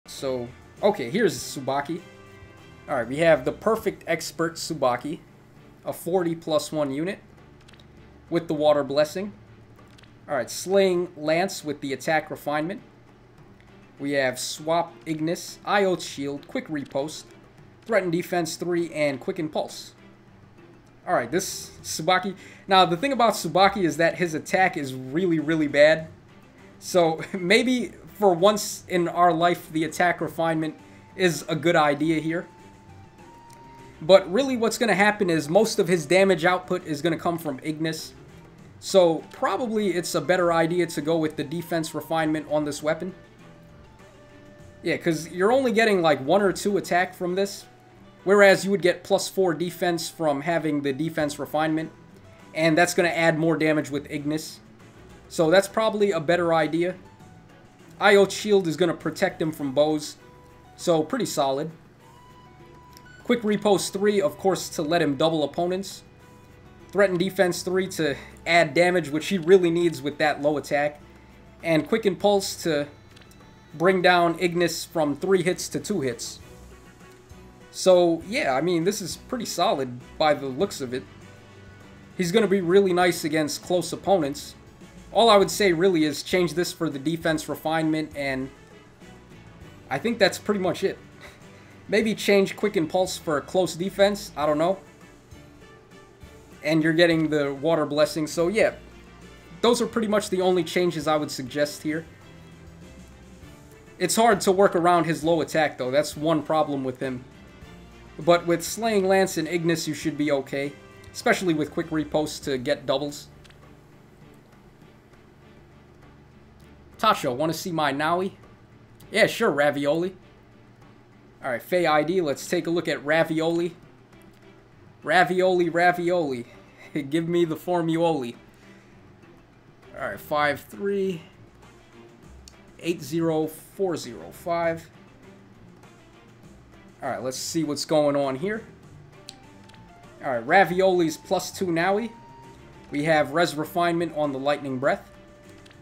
So, okay, here's Tsubaki. Alright, we have the Perfect Expert Tsubaki, a 40+1 unit with the Water Blessing. Alright, Slaying Lance with the Attack Refinement. We have Swap Ignis, Io's Shield, Quick Repost, Threaten Defense 3, and Quick Impulse. Alright, this Tsubaki... Now, the thing about Tsubaki is that his attack is really, really bad. So, maybe for once in our life, the Attack Refinement is a good idea here. But really what's going to happen is most of his damage output is going to come from Ignis. So probably it's a better idea to go with the defense refinement on this weapon. Yeah, because you're only getting like 1 or 2 attack from this. Whereas you would get +4 defense from having the defense refinement. And that's going to add more damage with Ignis. So that's probably a better idea. Io's shield is going to protect him from bows. So pretty solid. Quick Riposte 3, of course, to let him double opponents. Threaten Defense 3 to add damage, which he really needs with that low attack. And Quick Impulse to bring down Ignis from 3 hits to 2 hits. So, yeah, I mean, this is pretty solid by the looks of it. He's going to be really nice against close opponents. All I would say really is change this for the defense refinement, and I think that's pretty much it. Maybe change Quick Impulse for close defense, I don't know. And you're getting the Water Blessing, so yeah. Those are pretty much the only changes I would suggest here. It's hard to work around his low attack though, that's one problem with him. But with Slaying Lance and Ignis you should be okay. Especially with Quick Riposte to get doubles. Tasha, want to see my Naui? Yeah, sure, Ravioli. Alright, Faye ID, let's take a look at Ravioli. Ravioli, Ravioli. Give me the formuoli. Alright, 5'3". 80405. Alright, let's see what's going on here. Alright, Ravioli's +2 Naui. We have Res Refinement on the Lightning Breath.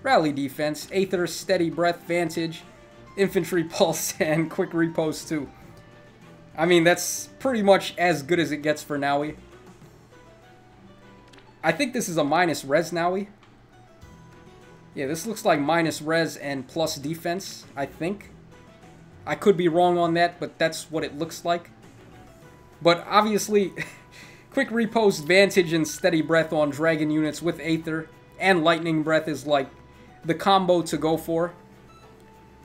Rally Defense, Aether, Steady Breath, Vantage, Infantry Pulse, and Quick Riposte 2. I mean, that's pretty much as good as it gets for Naui. I think this is a minus res Naui. Yeah, this looks like minus res and plus defense, I think. I could be wrong on that, but that's what it looks like. But obviously, Quick Riposte, Vantage, and Steady Breath on Dragon units with Aether and Lightning Breath is like the combo to go for.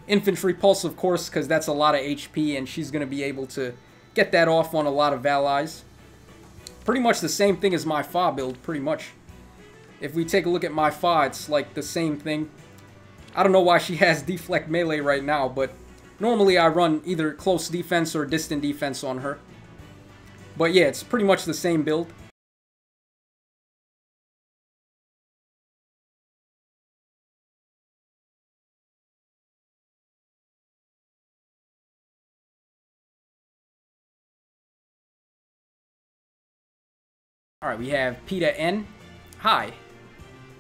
Infantry Pulse, of course, because that's a lot of HP, and she's going to be able to get that off on a lot of allies. Pretty much the same thing as my Fa build, pretty much. If we take a look at my Fa, it's like the same thing. I don't know why she has Deflect Melee right now, but normally I run either close defense or distant defense on her. But yeah, it's pretty much the same build. Alright, we have Peta N. Hi.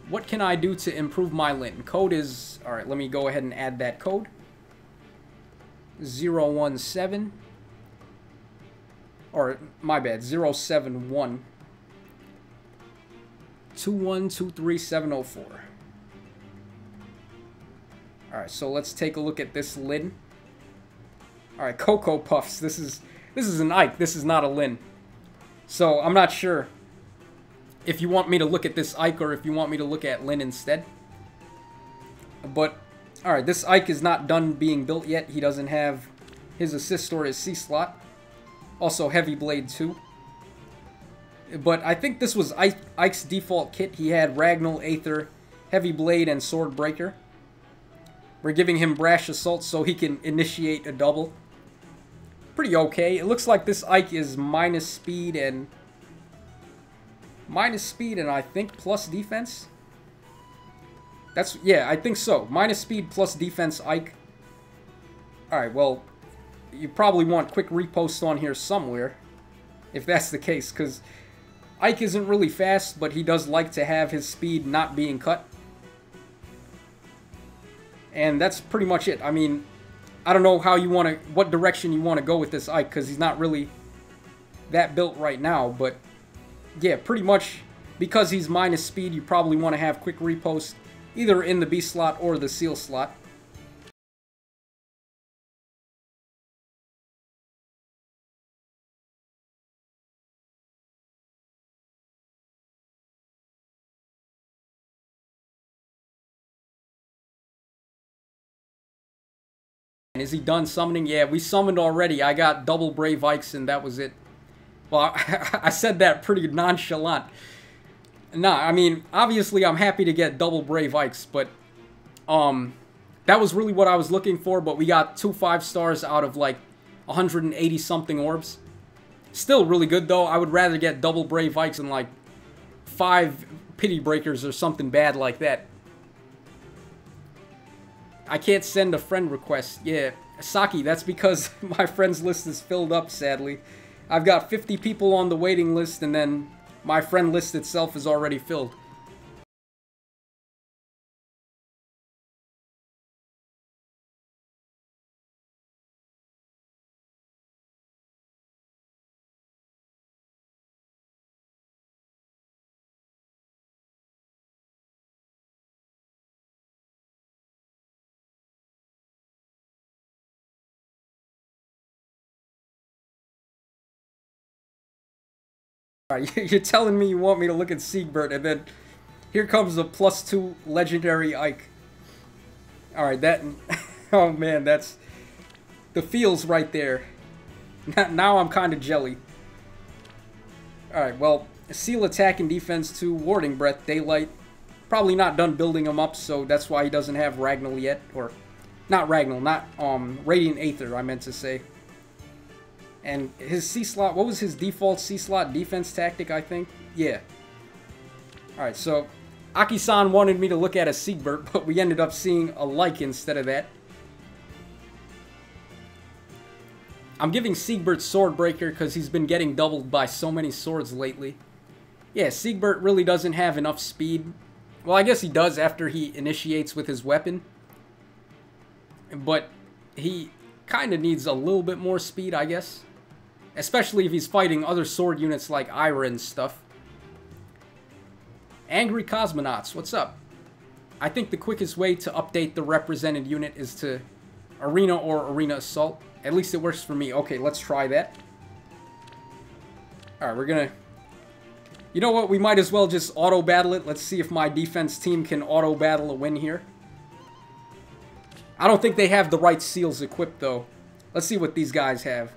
What can I do to improve my Lin? Code is... Alright, let me go ahead and add that code. 017. Or, my bad, 071. 2123704. Alright, so let's take a look at this Lin. Alright, Cocoa Puffs. This is an Ike. This is not a Lin. So, I'm not sure if you want me to look at this Ike or if you want me to look at Lin instead. But, alright, this Ike is not done being built yet. He doesn't have his assist or his C slot. Also, Heavy Blade 2. But I think this was Ike's default kit. He had Ragnall, Aether, Heavy Blade, and Sword Breaker. We're giving him Brash Assault so he can initiate a double. Pretty okay. It looks like this Ike is minus speed and I think plus defense. That's, yeah, I think so. Minus speed plus defense Ike. Alright, well, you probably want Quick Riposte on here somewhere, if that's the case, because Ike isn't really fast, but he does like to have his speed not being cut. And that's pretty much it. I mean, I don't know how you want to, what direction you want to go with this Ike, because he's not really that built right now, but yeah, pretty much because he's minus speed, you probably want to have Quick Riposte either in the B slot or the Seal slot. Is he done summoning? Yeah, we summoned already. I got double Brave Ikes and that was it. Well, I said that pretty nonchalant. Nah, I mean, obviously I'm happy to get double Brave Ikes, but that was really what I was looking for, but we got 2 5-stars out of like 180 something orbs. Still really good though. I would rather get double Brave Ikes than like 5 Pity Breakers or something bad like that. I can't send a friend request. Yeah, Saki, that's because my friends list is filled up, sadly. I've got 50 people on the waiting list, and then my friend list itself is already filled. Alright, you're telling me you want me to look at Siegbert, and then here comes a +2 legendary Ike. Alright, that... Oh man, that's... The feels right there. Now I'm kind of jelly. Alright, well, Seal Attack and Defense 2, Warding Breath, Daylight. Probably not done building him up, so that's why he doesn't have Ragnall yet. Or, not Ragnall, not, Radiant Aether, I meant to say. And his C-slot, what was his default C-slot defense tactic, I think? Yeah. Alright, so Aki-san wanted me to look at a Siegbert, but we ended up seeing a Like instead of that. I'm giving Siegbert Swordbreaker because he's been getting doubled by so many swords lately. Yeah, Siegbert really doesn't have enough speed. Well, I guess he does after he initiates with his weapon. But he kind of needs a little bit more speed, I guess. Especially if he's fighting other sword units like Ira and stuff. Angry Cosmonauts, what's up? I think the quickest way to update the represented unit is to Arena or Arena Assault. At least it works for me. Okay, let's try that. Alright, we're gonna... You know what? We might as well just auto-battle it. Let's see if my defense team can auto-battle a win here. I don't think they have the right seals equipped, though. Let's see what these guys have.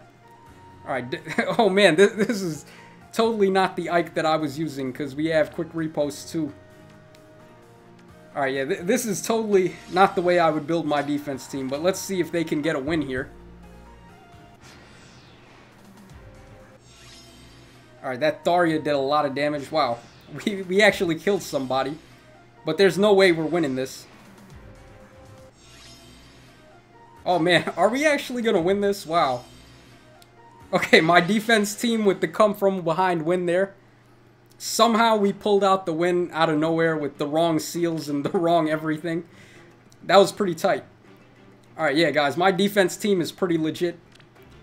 Alright, oh man, this is totally not the Ike that I was using, because we have quick reposts too. Alright, yeah, this is totally not the way I would build my defense team, but let's see if they can get a win here. Alright, that Tharia did a lot of damage. Wow, we actually killed somebody, but there's no way we're winning this. Oh man, are we actually gonna win this? Wow. Okay, my defense team with the come from behind win there. Somehow we pulled out the win out of nowhere with the wrong seals and the wrong everything. That was pretty tight. Alright, yeah guys, my defense team is pretty legit.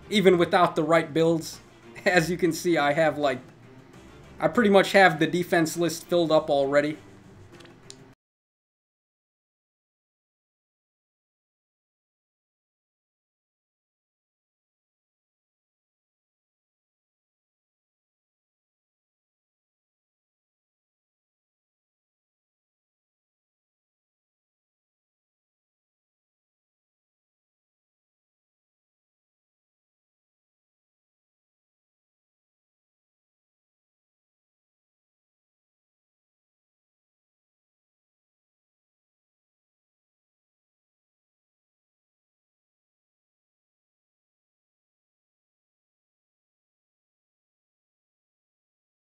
Even without the right builds. As you can see, I have like... I pretty much have the defense list filled up already.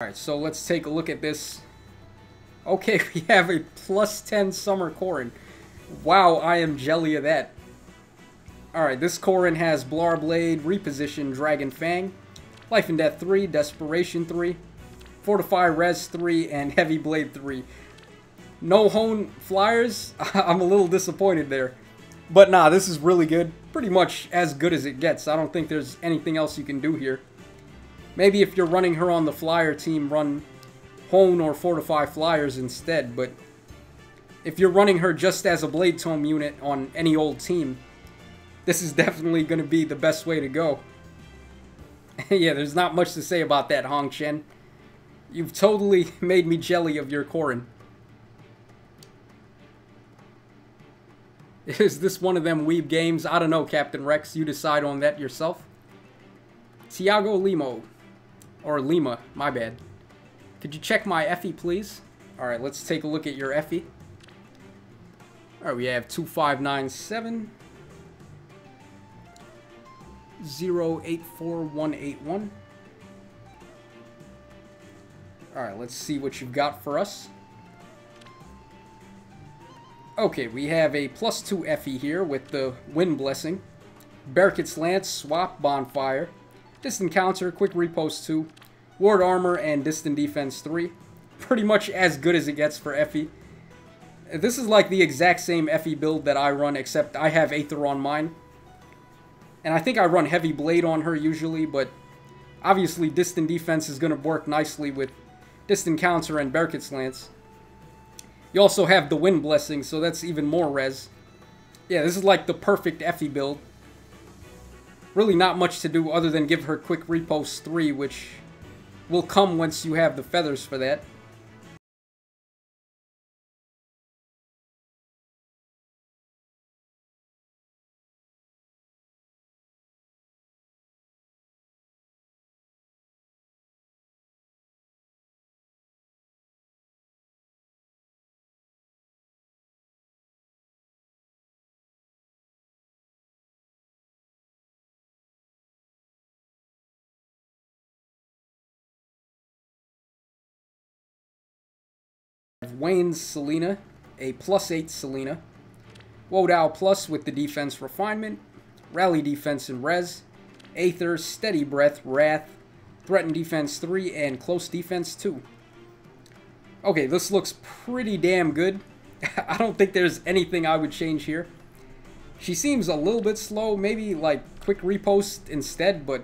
Alright, so let's take a look at this. Okay, we have a +10 Summer Corrin. Wow, I am jelly of that. Alright, this Corrin has Blarblade, Reposition, Dragon Fang, Life and Death 3, Desperation 3, Fortify Res 3, and Heavy Blade 3. No Hone Flyers? I'm a little disappointed there. But nah, this is really good. Pretty much as good as it gets. I don't think there's anything else you can do here. Maybe if you're running her on the Flyer team, run Hone or Fortify Flyers instead, but if you're running her just as a Blade Tome unit on any old team, this is definitely going to be the best way to go. Yeah, there's not much to say about that, Hong Chen. You've totally made me jelly of your Corrin. Is this one of them weeb games? I don't know, Captain Rex. You decide on that yourself. Tiago Limo. Or Lima, my bad. Could you check my Effie, please? Alright, let's take a look at your Effie. Alright, we have 2597 084181. Alright, let's see what you've got for us. Okay, we have a +2 Effie here with the Wind Blessing, Barricades Lance, Swap, Bonfire, Distant Counter, Quick Repost 2, Ward Armor, and Distant Defense 3. Pretty much as good as it gets for Effie. This is like the exact same Effie build that I run, except I have Aether on mine. And I think I run Heavy Blade on her usually, but obviously Distant Defense is going to work nicely with Distant Counter and Barricades Lance. You also have the Wind Blessing, so that's even more res. Yeah, this is like the perfect Effie build. Really not much to do other than give her Quick Repost 3, which will come once you have the feathers for that. Wayne's Selena, a +8 Selena. Wodow Plus with the Defense Refinement, Rally Defense and Res, Aether, Steady Breath, Wrath, Threaten Defense 3, and Close Defense 2. Okay, this looks pretty damn good. I don't think there's anything I would change here. She seems a little bit slow, maybe like Quick Repost instead, but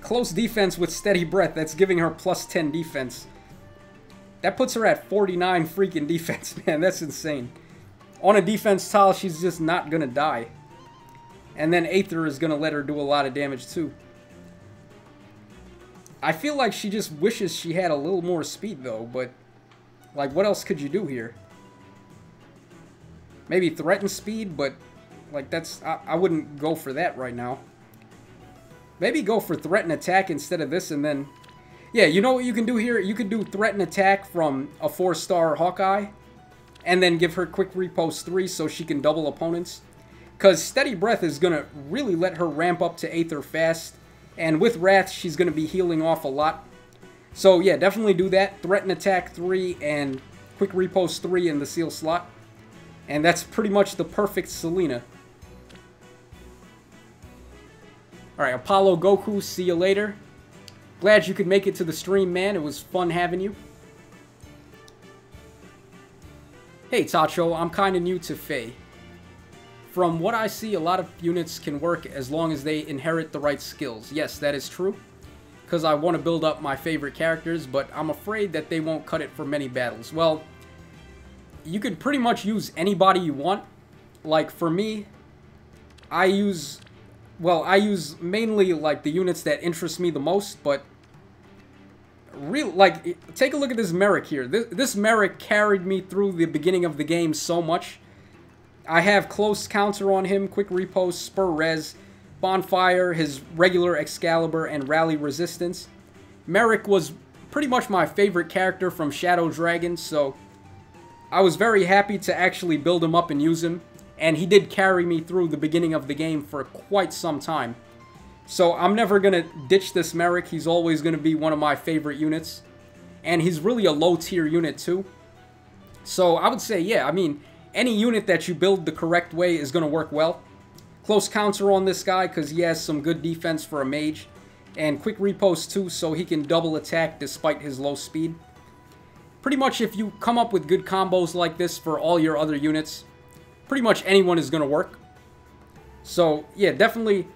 Close Defense with Steady Breath, that's giving her +10 defense. That puts her at 49 freaking defense, man. That's insane. On a defense tile, she's just not going to die. And then Aether is going to let her do a lot of damage, too. I feel like she just wishes she had a little more speed, though. But, like, what else could you do here? Maybe threaten speed, but, like, that's... I wouldn't go for that right now. Maybe go for threaten attack instead of this, and then... Yeah, you know what you can do here? You could do Threaten Attack from a 4-star Hawkeye, and then give her Quick Repost 3 so she can double opponents. Because Steady Breath is going to really let her ramp up to Aether fast, and with Wrath, she's going to be healing off a lot. So yeah, definitely do that. Threaten Attack 3 and Quick Repost 3 in the seal slot. And that's pretty much the perfect Selena. Alright, Apollo Goku, see you later. Glad you could make it to the stream, man. It was fun having you. Hey, Tacho, I'm kind of new to Fae. From what I see, a lot of units can work as long as they inherit the right skills. Yes, that is true. Because I want to build up my favorite characters, but I'm afraid that they won't cut it for many battles. Well, you could pretty much use anybody you want. Like, for me, I use mainly, like, the units that interest me the most, but... take a look at this Merrick here. This Merrick carried me through the beginning of the game so much. I have Close Counter on him, Quick Repost, Spur Res, Bonfire, his regular Excalibur, and Rally Resistance. Merrick was pretty much my favorite character from Shadow Dragon, so I was very happy to actually build him up and use him. And he did carry me through the beginning of the game for quite some time. So I'm never going to ditch this Merrick. He's always going to be one of my favorite units. And he's really a low tier unit too. So I would say, yeah, I mean, any unit that you build the correct way is going to work well. Close Counter on this guy because he has some good defense for a mage. And Quick Repost too so he can double attack despite his low speed. Pretty much if you come up with good combos like this for all your other units, pretty much anyone is going to work. So yeah, definitely...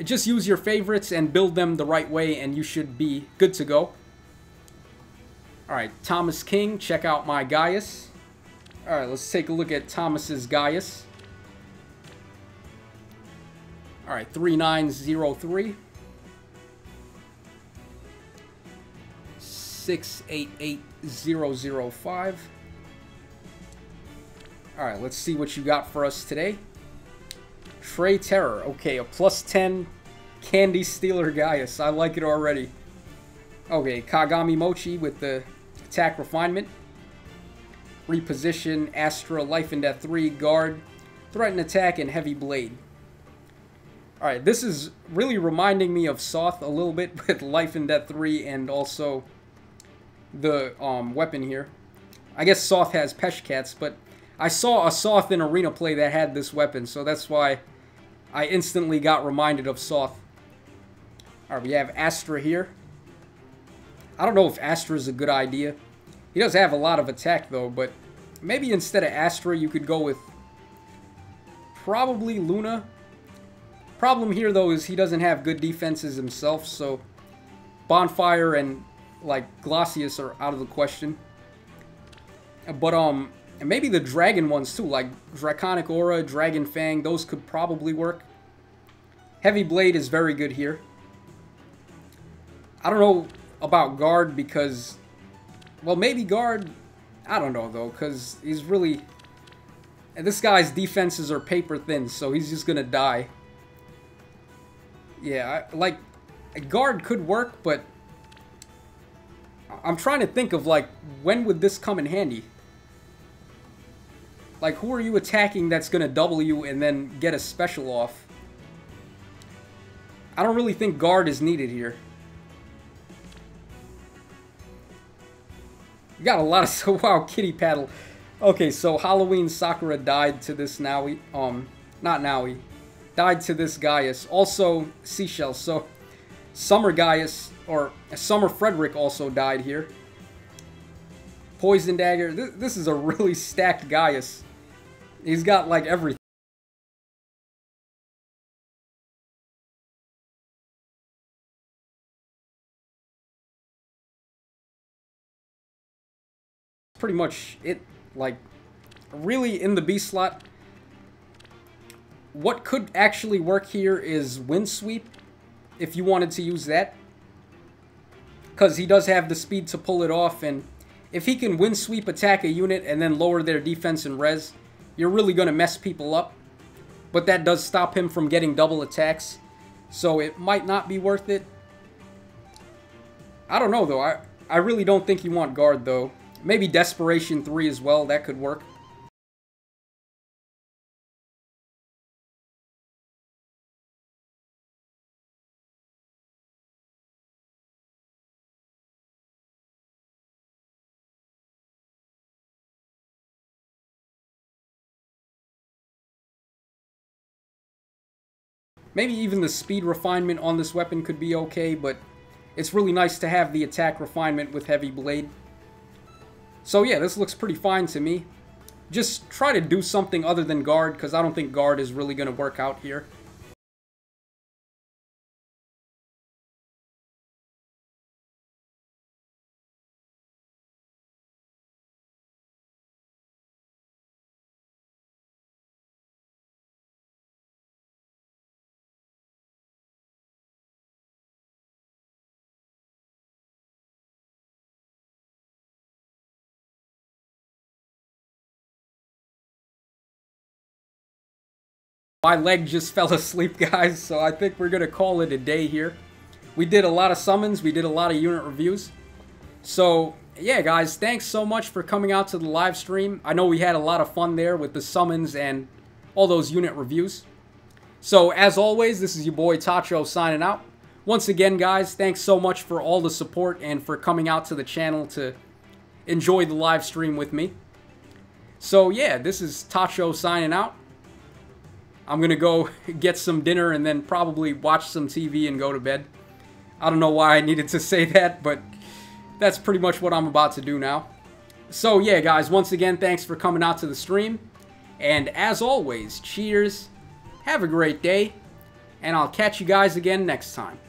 just use your favorites and build them the right way and you should be good to go. Alright, Thomas King, check out my Gaius. Alright, let's take a look at Thomas's Gaius. Alright, 3903. 688005. Alright, let's see what you got for us today. Trey Terror. Okay, a +10 Candy Stealer Gaius. I like it already. Okay, Kagami Mochi with the attack refinement. Reposition, Astra, Life and Death 3, Guard, Threaten Attack, and Heavy Blade. Alright, this is really reminding me of Soth a little bit with Life and Death 3 and also the weapon here. I guess Soth has Peshkats, but I saw a Soth in Arena Play that had this weapon, so that's why I instantly got reminded of Soth. Alright, we have Astra here. I don't know if Astra is a good idea. He does have a lot of attack, though, but maybe instead of Astra, you could go with probably Luna. Problem here, though, is he doesn't have good defenses himself, so Bonfire and, like, Glacius are out of the question. But, and maybe the Dragon ones, too, like Draconic Aura, Dragon Fang, those could probably work. Heavy Blade is very good here. I don't know about Guard because, well, maybe Guard, I don't know, though, because he's really, this guy's defenses are paper thin, so he's just gonna die. Yeah, like, Guard could work, but I'm trying to think of, like, when would this come in handy? Like, who are you attacking that's gonna double you and then get a special off? I don't really think Guard is needed here. You got a lot of... So, wow, Kitty Paddle. Okay, so Halloween Sakura died to this Naui. Not Naui. Died to this Gaius. Also, Seashell. So, Summer Gaius, or Summer Frederick also died here. Poison Dagger. This is a really stacked Gaius. He's got, like, everything. Pretty much it. Like, really in the B slot, what could actually work here is Wind Sweep, if you wanted to use that, because he does have the speed to pull it off, and if he can Wind Sweep attack a unit and then lower their defense and res, you're really going to mess people up, but that does stop him from getting double attacks, so it might not be worth it. I don't know, though. I really don't think you want Guard, though. Maybe Desperation 3 as well, that could work. Maybe even the speed refinement on this weapon could be okay, but it's really nice to have the attack refinement with Heavy Blade. So yeah, this looks pretty fine to me. Just try to do something other than Guard, because I don't think Guard is really going to work out here. My leg just fell asleep, guys, so I think we're going to call it a day here. We did a lot of summons, we did a lot of unit reviews. So, yeah, guys, thanks so much for coming out to the live stream. I know we had a lot of fun there with the summons and all those unit reviews. So, as always, this is your boy Tacho signing out. Once again, guys, thanks so much for all the support and for coming out to the channel to enjoy the live stream with me. So, yeah, this is Tacho signing out. I'm going to go get some dinner and then probably watch some TV and go to bed. I don't know why I needed to say that, but that's pretty much what I'm about to do now. So yeah, guys, once again, thanks for coming out to the stream. And as always, cheers, have a great day, and I'll catch you guys again next time.